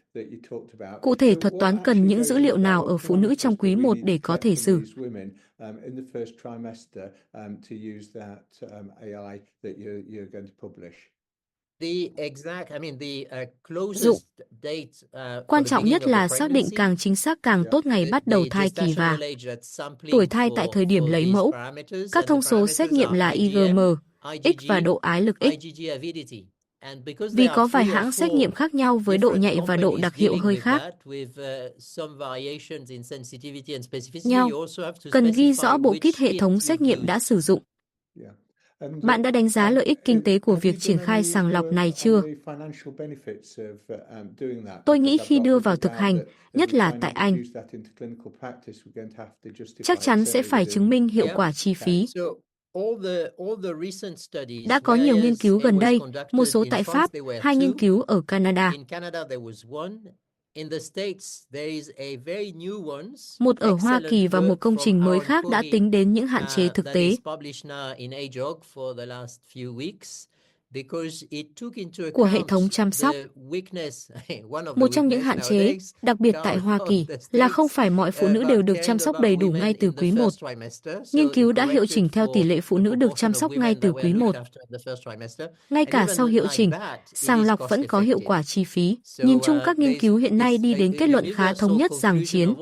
Cụ thể thuật toán cần những dữ liệu nào ở phụ nữ trong quý 1 để có thể xử? Dụng. Quan trọng nhất là xác định càng chính xác càng tốt ngày bắt đầu thai kỳ và tuổi thai tại thời điểm lấy mẫu. Các thông số xét nghiệm là IgM, X và độ ái lực X. Vì có vài hãng xét nghiệm khác nhau với độ nhạy và độ đặc hiệu hơi khác nhau, cần ghi rõ bộ kit hệ thống xét nghiệm đã sử dụng. Bạn đã đánh giá lợi ích kinh tế của việc triển khai sàng lọc này chưa? Tôi nghĩ khi đưa vào thực hành, nhất là tại Anh, chắc chắn sẽ phải chứng minh hiệu quả chi phí. Đã có nhiều nghiên cứu gần đây, một số tại Pháp, 2 nghiên cứu ở Canada. Một ở Hoa Kỳ và một công trình mới khác đã tính đến những hạn chế thực tế của hệ thống chăm sóc. Một trong những hạn chế, đặc biệt tại Hoa Kỳ, là không phải mọi phụ nữ đều được chăm sóc đầy đủ ngay từ quý 1. Nghiên cứu đã hiệu chỉnh theo tỷ lệ phụ nữ được chăm sóc ngay từ quý 1. Ngay cả sau hiệu chỉnh, sàng lọc vẫn có hiệu quả chi phí. Nhìn chung các nghiên cứu hiện nay đi đến kết luận khá thống nhất rằng chiến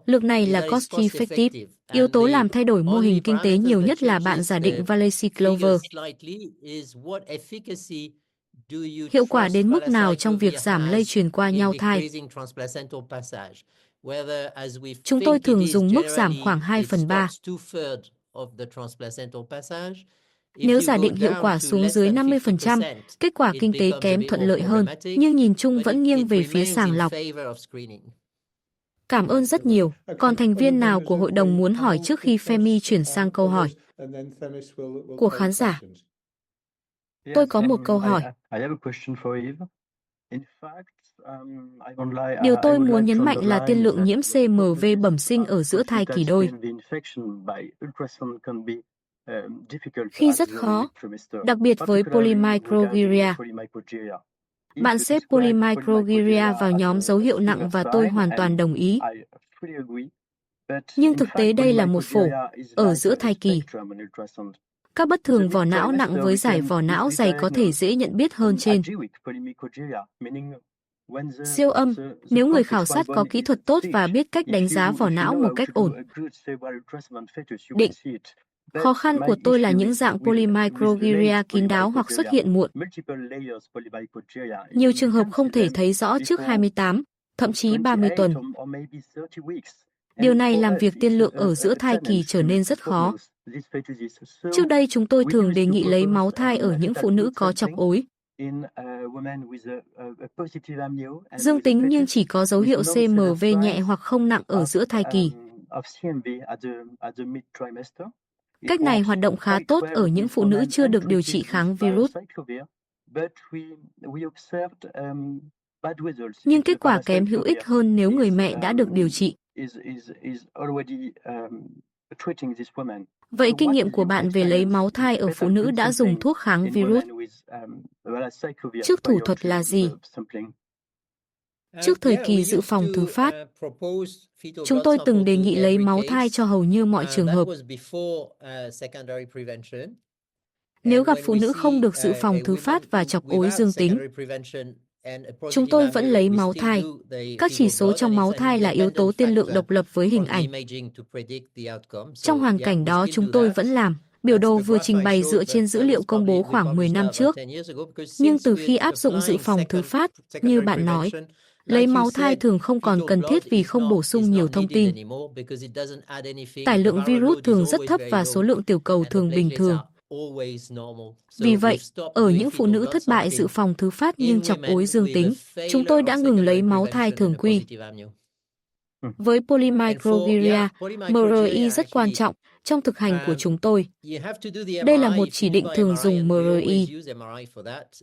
lược này là cost effective. Yếu tố làm thay đổi mô hình kinh tế nhiều nhất là bạn giả định Valesi Clover. Hiệu quả đến mức nào trong việc giảm lây truyền qua nhau thai? Chúng tôi thường dùng mức giảm khoảng 2/3. Nếu giả định hiệu quả xuống dưới 50%, kết quả kinh tế kém thuận lợi hơn, nhưng nhìn chung vẫn nghiêng về phía sàng lọc. Cảm ơn rất nhiều. Còn thành viên nào của hội đồng muốn hỏi trước khi Femi chuyển sang câu hỏi của khán giả? Tôi có một câu hỏi. Điều tôi muốn nhấn mạnh là tiên lượng nhiễm CMV bẩm sinh ở giữa thai kỳ đôi. Khi rất khó, đặc biệt với polymicrogyria. Bạn xếp polymicrogyria vào nhóm dấu hiệu nặng và tôi hoàn toàn đồng ý. Nhưng thực tế đây là một phổ ở giữa thai kỳ. Các bất thường vỏ não nặng với giải vỏ não dày có thể dễ nhận biết hơn trên. Siêu âm, nếu người khảo sát có kỹ thuật tốt và biết cách đánh giá vỏ não một cách ổn định. Khó khăn của tôi là những dạng polymicrogyria kín đáo hoặc xuất hiện muộn. Nhiều trường hợp không thể thấy rõ trước 28, thậm chí 30 tuần. Điều này làm việc tiên lượng ở giữa thai kỳ trở nên rất khó. Trước đây chúng tôi thường đề nghị lấy máu thai ở những phụ nữ có chọc ối dương tính nhưng chỉ có dấu hiệu CMV nhẹ hoặc không nặng ở giữa thai kỳ. Cách này hoạt động khá tốt ở những phụ nữ chưa được điều trị kháng virus. Nhưng kết quả kém hữu ích hơn nếu người mẹ đã được điều trị. Vậy kinh nghiệm của bạn về lấy máu thai ở phụ nữ đã dùng thuốc kháng virus trước thủ thuật là gì? Trước thời kỳ dự phòng thứ phát, chúng tôi từng đề nghị lấy máu thai cho hầu như mọi trường hợp. Nếu gặp phụ nữ không được dự phòng thứ phát và chọc ối dương tính, chúng tôi vẫn lấy máu thai. Các chỉ số trong máu thai là yếu tố tiên lượng độc lập với hình ảnh. Trong hoàn cảnh đó chúng tôi vẫn làm. Biểu đồ vừa trình bày dựa trên dữ liệu công bố khoảng 10 năm trước. Nhưng từ khi áp dụng dự phòng thứ phát, như bạn nói, lấy máu thai thường không còn cần thiết vì không bổ sung nhiều thông tin. Tải lượng virus thường rất thấp và số lượng tiểu cầu thường bình thường. Vì vậy, ở những phụ nữ thất bại dự phòng thứ phát nhưng chọc ối dương tính, chúng tôi đã ngừng lấy máu thai thường quy. Với polymicrogyria, MRI rất quan trọng trong thực hành của chúng tôi. Đây là một chỉ định thường dùng MRI.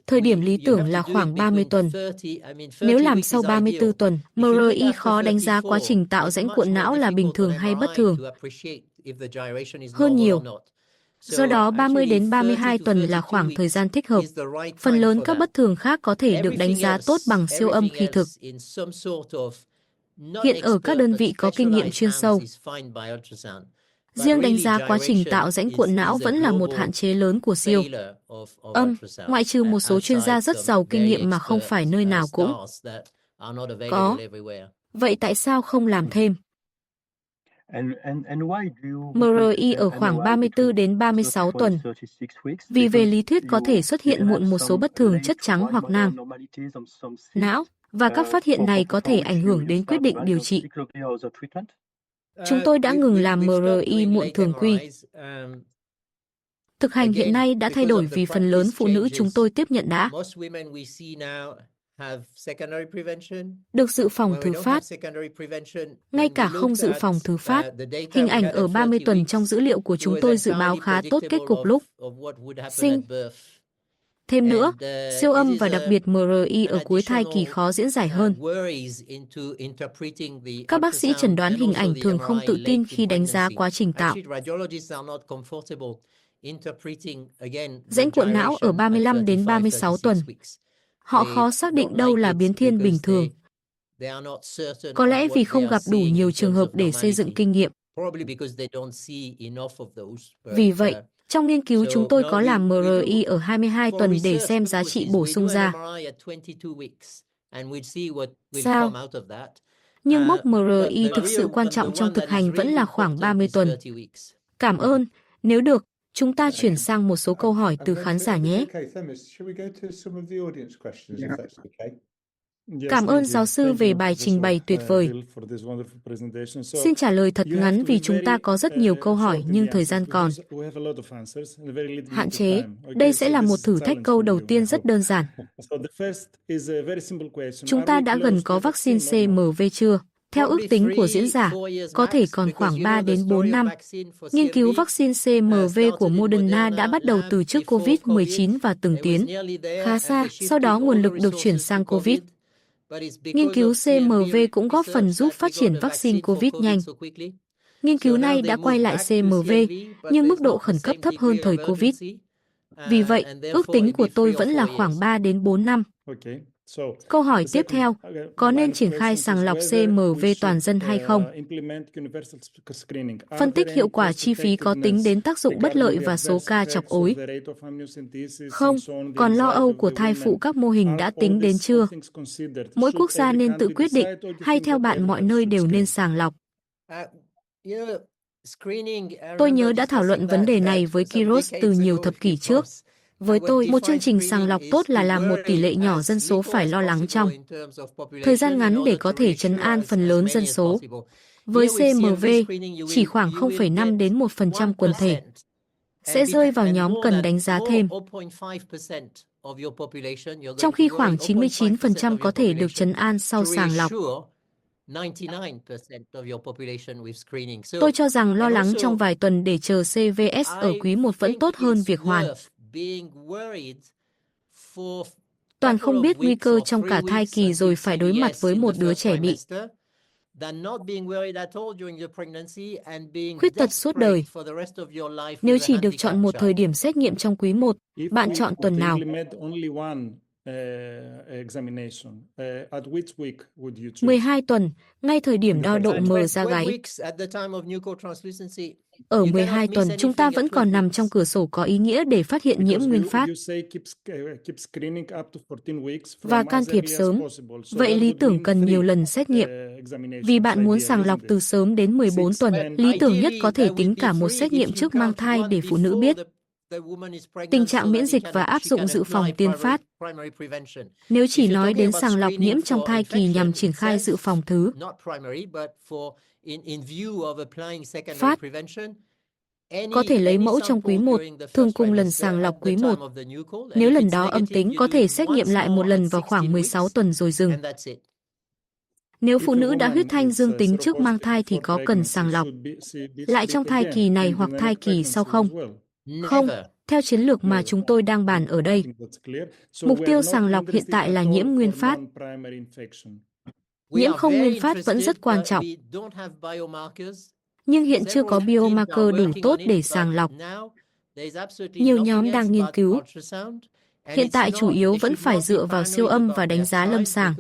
Thời điểm lý tưởng là khoảng 30 tuần. Nếu làm sau 34 tuần, MRI khó đánh giá quá trình tạo rãnh cuộn não là bình thường hay bất thường. Hơn nhiều. Do đó 30 đến 32 tuần là khoảng thời gian thích hợp. Phần lớn các bất thường khác có thể được đánh giá tốt bằng siêu âm khi thực. Hiện ở các đơn vị có kinh nghiệm chuyên sâu. Riêng đánh giá quá trình tạo rãnh cuộn não vẫn là một hạn chế lớn của siêu âm, ngoại trừ một số chuyên gia rất giàu kinh nghiệm mà không phải nơi nào cũng có. Vậy tại sao không làm thêm? MRI ở khoảng 34 đến 36 tuần. Vì về lý thuyết có thể xuất hiện muộn một số bất thường chất trắng hoặc nang não, và các phát hiện này có thể ảnh hưởng đến quyết định điều trị. Chúng tôi đã ngừng làm MRI muộn thường quy. Thực hành hiện nay đã thay đổi vì phần lớn phụ nữ chúng tôi tiếp nhận đã được dự phòng thứ phát. Ngay cả không dự phòng thứ phát, hình ảnh ở 30 tuần trong dữ liệu của chúng tôi dự báo khá tốt kết cục lúc sinh. Thêm nữa, siêu âm và đặc biệt MRI ở cuối thai kỳ khó diễn giải hơn. Các bác sĩ chẩn đoán hình ảnh thường không tự tin khi đánh giá quá trình tạo rãnh cuộn não ở 35 đến 36 tuần. Họ khó xác định đâu là biến thiên bình thường. Có lẽ vì không gặp đủ nhiều trường hợp để xây dựng kinh nghiệm. Vì vậy, trong nghiên cứu chúng tôi có làm MRI ở 22 tuần để xem giá trị bổ sung ra sao. Nhưng mốc MRI thực sự quan trọng trong thực hành vẫn là khoảng 30 tuần. Cảm ơn. Nếu được, chúng ta chuyển sang một số câu hỏi từ khán giả nhé. Cảm ơn giáo sư về bài trình bày tuyệt vời. Xin trả lời thật ngắn vì chúng ta có rất nhiều câu hỏi nhưng thời gian còn hạn chế. Đây sẽ là một thử thách. Câu đầu tiên rất đơn giản. Chúng ta đã gần có vaccine CMV chưa? Theo ước tính của diễn giả, có thể còn khoảng 3 đến 4 năm. Nghiên cứu vaccine CMV của Moderna đã bắt đầu từ trước COVID-19 và từng tiến khá xa, sau đó nguồn lực được chuyển sang COVID. Nghiên cứu CMV cũng góp phần giúp phát triển vaccine COVID nhanh. Nghiên cứu này đã quay lại CMV, nhưng mức độ khẩn cấp thấp hơn thời COVID. Vì vậy, ước tính của tôi vẫn là khoảng 3 đến 4 năm. Câu hỏi tiếp theo, có nên triển khai sàng lọc CMV toàn dân hay không? Phân tích hiệu quả chi phí có tính đến tác dụng bất lợi và số ca chọc ối. Không, còn lo âu của thai phụ các mô hình đã tính đến chưa? Mỗi quốc gia nên tự quyết định, hay theo bạn mọi nơi đều nên sàng lọc? Tôi nhớ đã thảo luận vấn đề này với Kiros từ nhiều thập kỷ trước. Với tôi, một chương trình sàng lọc tốt là làm một tỷ lệ nhỏ dân số phải lo lắng trong thời gian ngắn để có thể trấn an phần lớn dân số. Với CMV, chỉ khoảng 0,5 đến 1% quần thể sẽ rơi vào nhóm cần đánh giá thêm, trong khi khoảng 99% có thể được trấn an sau sàng lọc. Tôi cho rằng lo lắng trong vài tuần để chờ CVS ở quý 1 vẫn tốt hơn việc hoàn toàn không biết nguy cơ trong cả thai kỳ rồi phải đối mặt với một đứa trẻ bị khuyết tật suốt đời. Nếu chỉ được chọn một thời điểm xét nghiệm trong quý 1, bạn chọn tuần nào? 12 tuần, ngay thời điểm đo độ mờ da gáy. Ở 12 tuần, chúng ta vẫn còn nằm trong cửa sổ có ý nghĩa để phát hiện nhiễm nguyên phát và can thiệp sớm. Vậy lý tưởng cần nhiều lần xét nghiệm. Vì bạn muốn sàng lọc từ sớm đến 14 tuần, lý tưởng nhất có thể tính cả một xét nghiệm trước mang thai để phụ nữ biết tình trạng miễn dịch và áp dụng dự phòng tiên phát. Nếu chỉ nói đến sàng lọc nhiễm trong thai kỳ nhằm triển khai dự phòng thứ phát, có thể lấy mẫu trong quý 1, thường cùng lần sàng lọc quý 1. Nếu lần đó âm tính, có thể xét nghiệm lại một lần vào khoảng 16 tuần rồi dừng. Nếu phụ nữ đã huyết thanh dương tính trước mang thai thì có cần sàng lọc lại trong thai kỳ này hoặc thai kỳ sau không? Không, theo chiến lược mà chúng tôi đang bàn ở đây. Mục tiêu sàng lọc hiện tại là nhiễm nguyên phát. Nhiễm không nguyên phát vẫn rất quan trọng. Nhưng hiện chưa có biomarker đủ tốt để sàng lọc. Nhiều nhóm đang nghiên cứu. Hiện tại chủ yếu vẫn phải dựa vào siêu âm và đánh giá lâm sàng.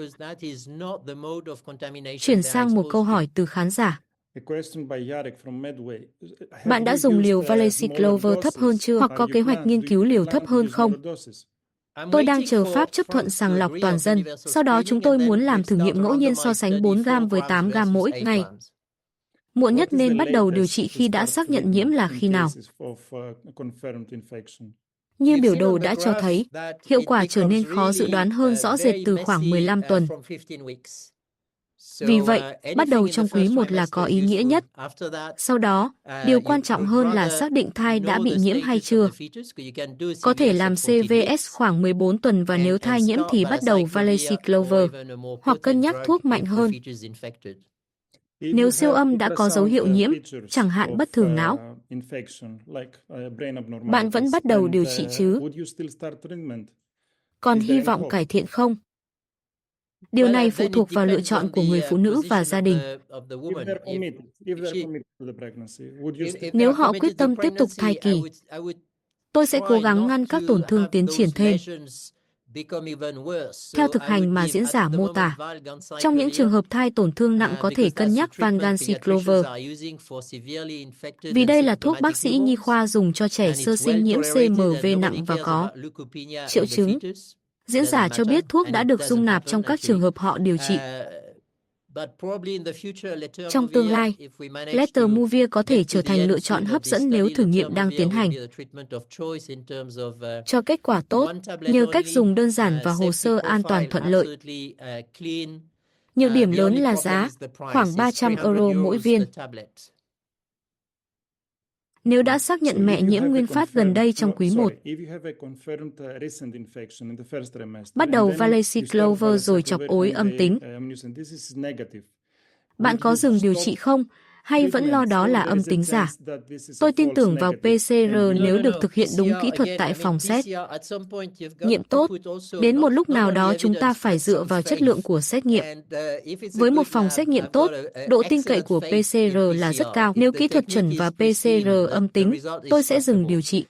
Chuyển sang một câu hỏi từ khán giả. Bạn đã dùng liều Valeciclovir thấp hơn chưa hoặc có kế hoạch nghiên cứu liều thấp hơn không? Tôi đang chờ Pháp chấp thuận sàng lọc toàn dân. Sau đó chúng tôi muốn làm thử nghiệm ngẫu nhiên so sánh 4 gram với 8 gram mỗi ngày. Muộn nhất nên bắt đầu điều trị khi đã xác nhận nhiễm là khi nào? Như biểu đồ đã cho thấy, hiệu quả trở nên khó dự đoán hơn rõ rệt từ khoảng 15 tuần. Vì vậy, bắt đầu trong quý 1 là có ý nghĩa nhất. Sau đó, điều quan trọng hơn là xác định thai đã bị nhiễm hay chưa. Có thể làm CVS khoảng 14 tuần và nếu thai nhiễm thì bắt đầu Valeciclovir, hoặc cân nhắc thuốc mạnh hơn. Nếu siêu âm đã có dấu hiệu nhiễm, chẳng hạn bất thường não, bạn vẫn bắt đầu điều trị chứ? Còn hy vọng cải thiện không? Điều này phụ thuộc vào lựa chọn của người phụ nữ và gia đình. Nếu họ quyết tâm tiếp tục thai kỳ, tôi sẽ cố gắng ngăn các tổn thương tiến triển thêm. Theo thực hành mà diễn giả mô tả, trong những trường hợp thai tổn thương nặng có thể cân nhắc Valeciclovir. Vì đây là thuốc bác sĩ nhi khoa dùng cho trẻ sơ sinh nhiễm CMV nặng và có triệu chứng. Diễn giả cho biết thuốc đã được dung nạp trong các trường hợp họ điều trị. Trong tương lai, Lettermovir có thể trở thành lựa chọn hấp dẫn nếu thử nghiệm đang tiến hành. Cho kết quả tốt, nhờ cách dùng đơn giản và hồ sơ an toàn thuận lợi. Nhược điểm lớn là giá, khoảng 300 euro mỗi viên. Nếu đã xác nhận mẹ nhiễm nguyên phát gần đây trong quý 1, bắt đầu Valeciclovir rồi chọc ối âm tính, bạn có dừng điều trị không? Hay vẫn lo đó là âm tính giả? Tôi tin tưởng vào PCR nếu được thực hiện đúng kỹ thuật tại phòng xét nghiệm tốt. Đến một lúc nào đó chúng ta phải dựa vào chất lượng của xét nghiệm. Với một phòng xét nghiệm tốt, độ tin cậy của PCR là rất cao. Nếu kỹ thuật chuẩn và PCR âm tính, tôi sẽ dừng điều trị.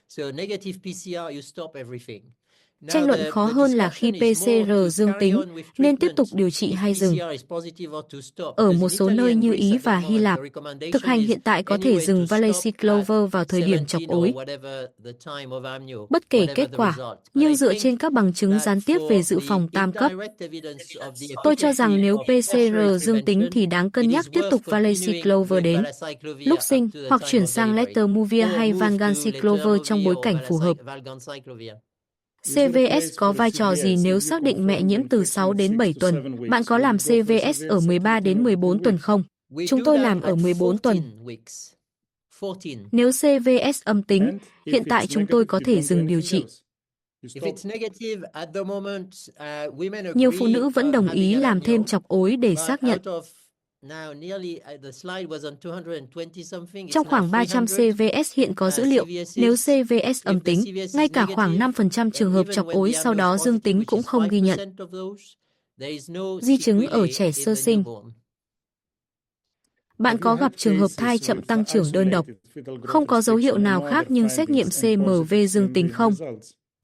Tranh luận khó hơn là khi PCR dương tính, nên tiếp tục điều trị hay dừng. Ở một số nơi như Ý và Hy Lạp, thực hành hiện tại có thể dừng Valeciclovir vào thời điểm chọc ối. Bất kể kết quả, nhưng dựa trên các bằng chứng gián tiếp về dự phòng tam cấp, tôi cho rằng nếu PCR dương tính thì đáng cân nhắc tiếp tục Valeciclovir đến lúc sinh hoặc chuyển sang Lettermovir hay Vancomycin trong bối cảnh phù hợp. CVS có vai trò gì nếu xác định mẹ nhiễm từ 6 đến 7 tuần? Bạn có làm CVS ở 13 đến 14 tuần không? Chúng tôi làm ở 14 tuần. Nếu CVS âm tính, hiện tại chúng tôi có thể dừng điều trị. Nhiều phụ nữ vẫn đồng ý làm thêm chọc ối để xác nhận. Trong khoảng 300 CVS hiện có dữ liệu, nếu CVS âm tính, ngay cả khoảng 5% trường hợp chọc ối sau đó dương tính cũng không ghi nhận. Di chứng ở trẻ sơ sinh. Bạn có gặp trường hợp thai chậm tăng trưởng đơn độc, không có dấu hiệu nào khác nhưng xét nghiệm CMV dương tính không?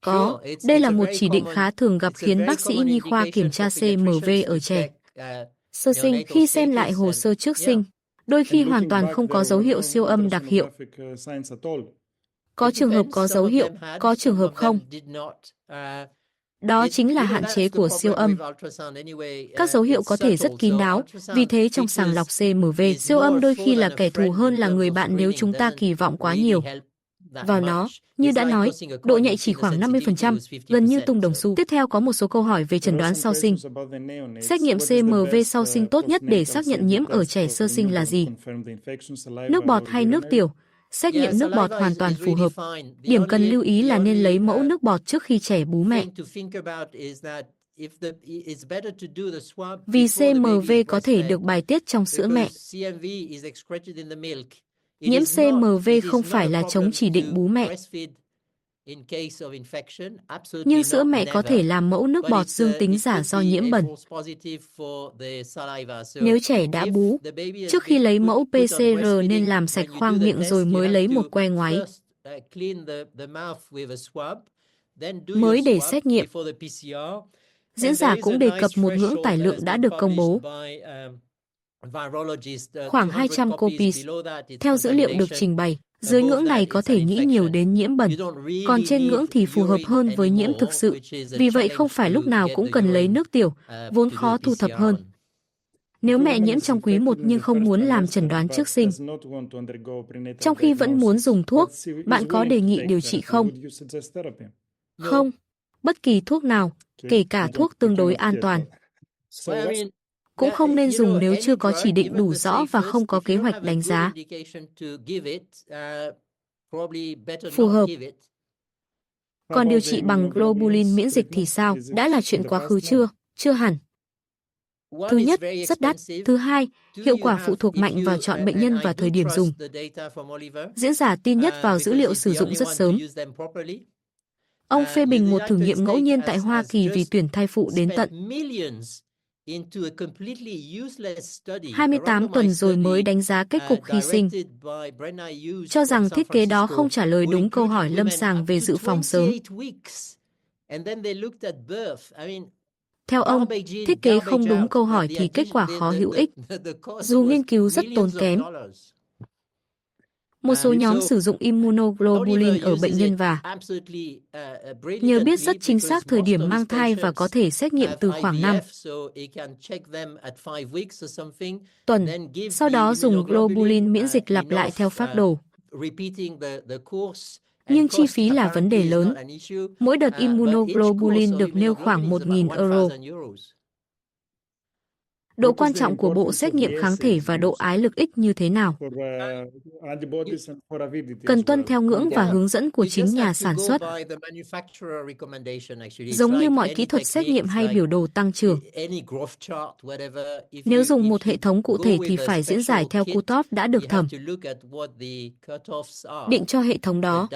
Có, đây là một chỉ định khá thường gặp khiến bác sĩ nhi khoa kiểm tra CMV ở trẻ sơ sinh. Khi xem lại hồ sơ trước sinh, đôi khi hoàn toàn không có dấu hiệu siêu âm đặc hiệu. Có trường hợp có dấu hiệu, có trường hợp không. Đó chính là hạn chế của siêu âm. Các dấu hiệu có thể rất kín đáo, vì thế trong sàng lọc CMV, siêu âm đôi khi là kẻ thù hơn là người bạn nếu chúng ta kỳ vọng quá nhiều vào nó. Như đã nói, độ nhạy chỉ khoảng 50%, gần như tung đồng xu. Tiếp theo có một số câu hỏi về chẩn đoán sau sinh. Xét nghiệm CMV sau sinh tốt nhất để xác nhận nhiễm ở trẻ sơ sinh là gì? Nước bọt hay nước tiểu? Xét nghiệm nước bọt hoàn toàn phù hợp. Điểm cần lưu ý là nên lấy mẫu nước bọt trước khi trẻ bú mẹ. Vì CMV có thể được bài tiết trong sữa mẹ. Nhiễm CMV không phải là chống chỉ định bú mẹ. Nhưng sữa mẹ có thể làm mẫu nước bọt dương tính giả do nhiễm bẩn. Nếu trẻ đã bú, trước khi lấy mẫu PCR nên làm sạch khoang miệng rồi mới lấy một que ngoáy mới để xét nghiệm. Diễn giả cũng đề cập một ngưỡng tải lượng đã được công bố, khoảng 200 copies. Theo dữ liệu được trình bày, dưới ngưỡng này có thể nghĩ nhiều đến nhiễm bẩn, còn trên ngưỡng thì phù hợp hơn với nhiễm thực sự. Vì vậy không phải lúc nào cũng cần lấy nước tiểu, vốn khó thu thập hơn. Nếu mẹ nhiễm trong quý 1 nhưng không muốn làm chẩn đoán trước sinh, trong khi vẫn muốn dùng thuốc, bạn có đề nghị điều trị không? Không, bất kỳ thuốc nào, kể cả thuốc tương đối an toàn, cũng không nên dùng nếu chưa có chỉ định đủ rõ và không có kế hoạch đánh giá phù hợp. Còn điều trị bằng globulin miễn dịch thì sao? Đã là chuyện quá khứ chưa? Chưa hẳn. Thứ nhất, rất đắt. Thứ hai, hiệu quả phụ thuộc mạnh vào chọn bệnh nhân và thời điểm dùng. Diễn giả tin nhất vào dữ liệu sử dụng rất sớm. Ông phê bình một thử nghiệm ngẫu nhiên tại Hoa Kỳ vì tuyển thai phụ đến tận 28 tuần rồi mới đánh giá kết cục khi sinh, cho rằng thiết kế đó không trả lời đúng câu hỏi lâm sàng về dự phòng sớm. Theo ông, thiết kế không đúng câu hỏi thì kết quả khó hữu ích, dù nghiên cứu rất tốn kém. Một số nhóm sử dụng immunoglobulin ở bệnh nhân và nhờ biết rất chính xác thời điểm mang thai và có thể xét nghiệm từ khoảng 5 tuần, sau đó dùng globulin miễn dịch lặp lại theo phác đồ. Nhưng chi phí là vấn đề lớn. Mỗi đợt immunoglobulin được nêu khoảng 1.000 euro. Độ quan trọng của bộ xét nghiệm kháng thể và độ ái lực X như thế nào? Cần tuân theo ngưỡng và hướng dẫn của chính nhà sản xuất. Giống như mọi kỹ thuật xét nghiệm hay biểu đồ tăng trưởng. Nếu dùng một hệ thống cụ thể thì phải diễn giải theo cutoff đã được thẩm định cho hệ thống đó.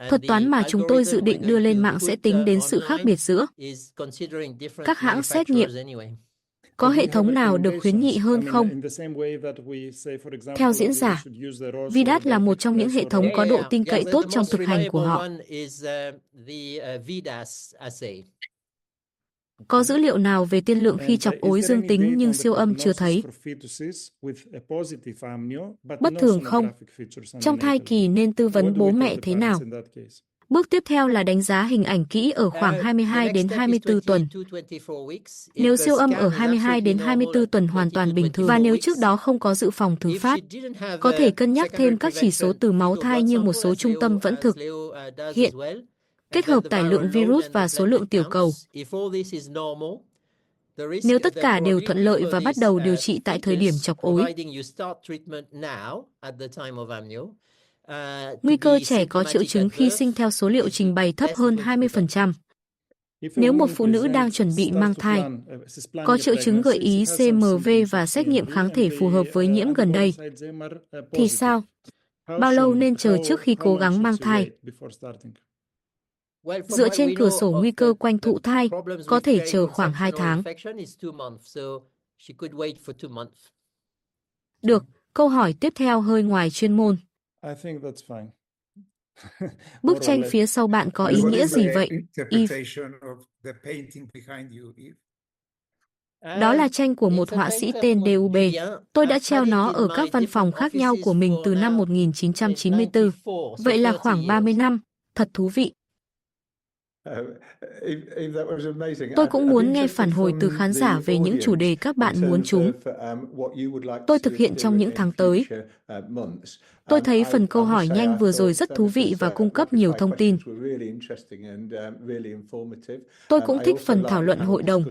Thuật toán mà chúng tôi dự định đưa lên mạng sẽ tính đến sự khác biệt giữa các hãng xét nghiệm. Có hệ thống nào được khuyến nghị hơn không? Theo diễn giả, Ville là một trong những hệ thống có độ tin cậy tốt trong thực hành của họ. Có dữ liệu nào về tiên lượng khi chọc ối dương tính nhưng siêu âm chưa thấy? Bất thường không? Trong thai kỳ nên tư vấn bố mẹ thế nào? Bước tiếp theo là đánh giá hình ảnh kỹ ở khoảng 22 đến 24 tuần. Nếu siêu âm ở 22 đến 24 tuần hoàn toàn bình thường và nếu trước đó không có dự phòng thứ phát, có thể cân nhắc thêm các chỉ số từ máu thai như một số trung tâm vẫn thực hiện, kết hợp tải lượng virus và số lượng tiểu cầu. Nếu tất cả đều thuận lợi và bắt đầu điều trị tại thời điểm chọc ối, nguy cơ trẻ có triệu chứng khi sinh theo số liệu trình bày thấp hơn 20%. Nếu một phụ nữ đang chuẩn bị mang thai, có triệu chứng gợi ý CMV và xét nghiệm kháng thể phù hợp với nhiễm gần đây, thì sao? Bao lâu nên chờ trước khi cố gắng mang thai? Dựa trên cửa sổ nguy cơ quanh thụ thai, có thể chờ khoảng 2 tháng. Được, câu hỏi tiếp theo hơi ngoài chuyên môn. Bức tranh phía sau bạn có ý nghĩa gì vậy, Yves? Đó là tranh của một họa sĩ tên DUB. Tôi đã treo nó ở các văn phòng khác nhau của mình từ năm 1994. Vậy là khoảng 30 năm. Thật thú vị. Tôi cũng muốn nghe phản hồi từ khán giả về những chủ đề các bạn muốn chúng tôi thực hiện trong những tháng tới. Tôi thấy phần câu hỏi nhanh vừa rồi rất thú vị và cung cấp nhiều thông tin. Tôi cũng thích phần thảo luận hội đồng.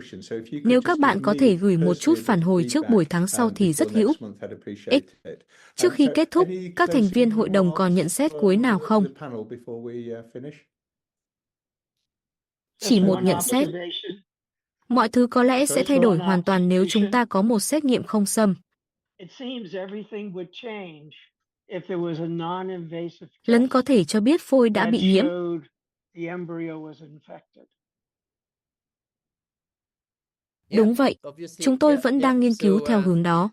Nếu các bạn có thể gửi một chút phản hồi trước buổi tháng sau thì rất hữu ích. Trước khi kết thúc, các thành viên hội đồng còn nhận xét cuối nào không? Chỉ một nhận xét. Mọi thứ có lẽ sẽ thay đổi hoàn toàn nếu chúng ta có một xét nghiệm không xâm. Lấn có thể cho biết phôi đã bị nhiễm. Đúng vậy, chúng tôi vẫn đang nghiên cứu theo hướng đó.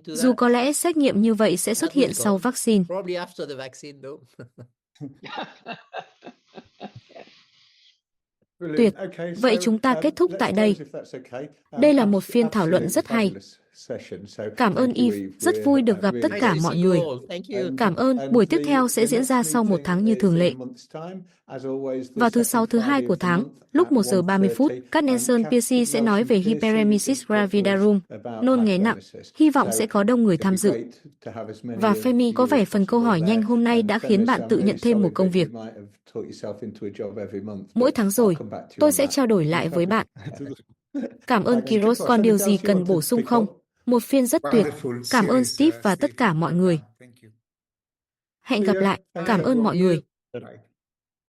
Dù có lẽ xét nghiệm như vậy sẽ xuất hiện sau vaccine. Tuyệt, vậy chúng ta kết thúc tại đây. Đây là một phiên thảo luận rất hay. Cảm ơn Yves, rất vui được gặp tất cả mọi người. Cảm ơn, buổi tiếp theo sẽ diễn ra sau một tháng như thường lệ. Vào thứ Sáu thứ Hai của tháng, lúc 1 giờ 30 phút, các Nelson PhD sẽ nói về hyperemesis gravidarum, nôn nghé nặng. Hy vọng sẽ có đông người tham dự. Và Femi, có vẻ phần câu hỏi nhanh hôm nay đã khiến bạn tự nhận thêm một công việc. Mỗi tháng rồi, tôi sẽ trao đổi lại với bạn. Cảm ơn Kiros, còn điều gì cần bổ sung không? Một phiên rất tuyệt. Cảm ơn Steve và tất cả mọi người. Hẹn gặp lại. Cảm ơn mọi người.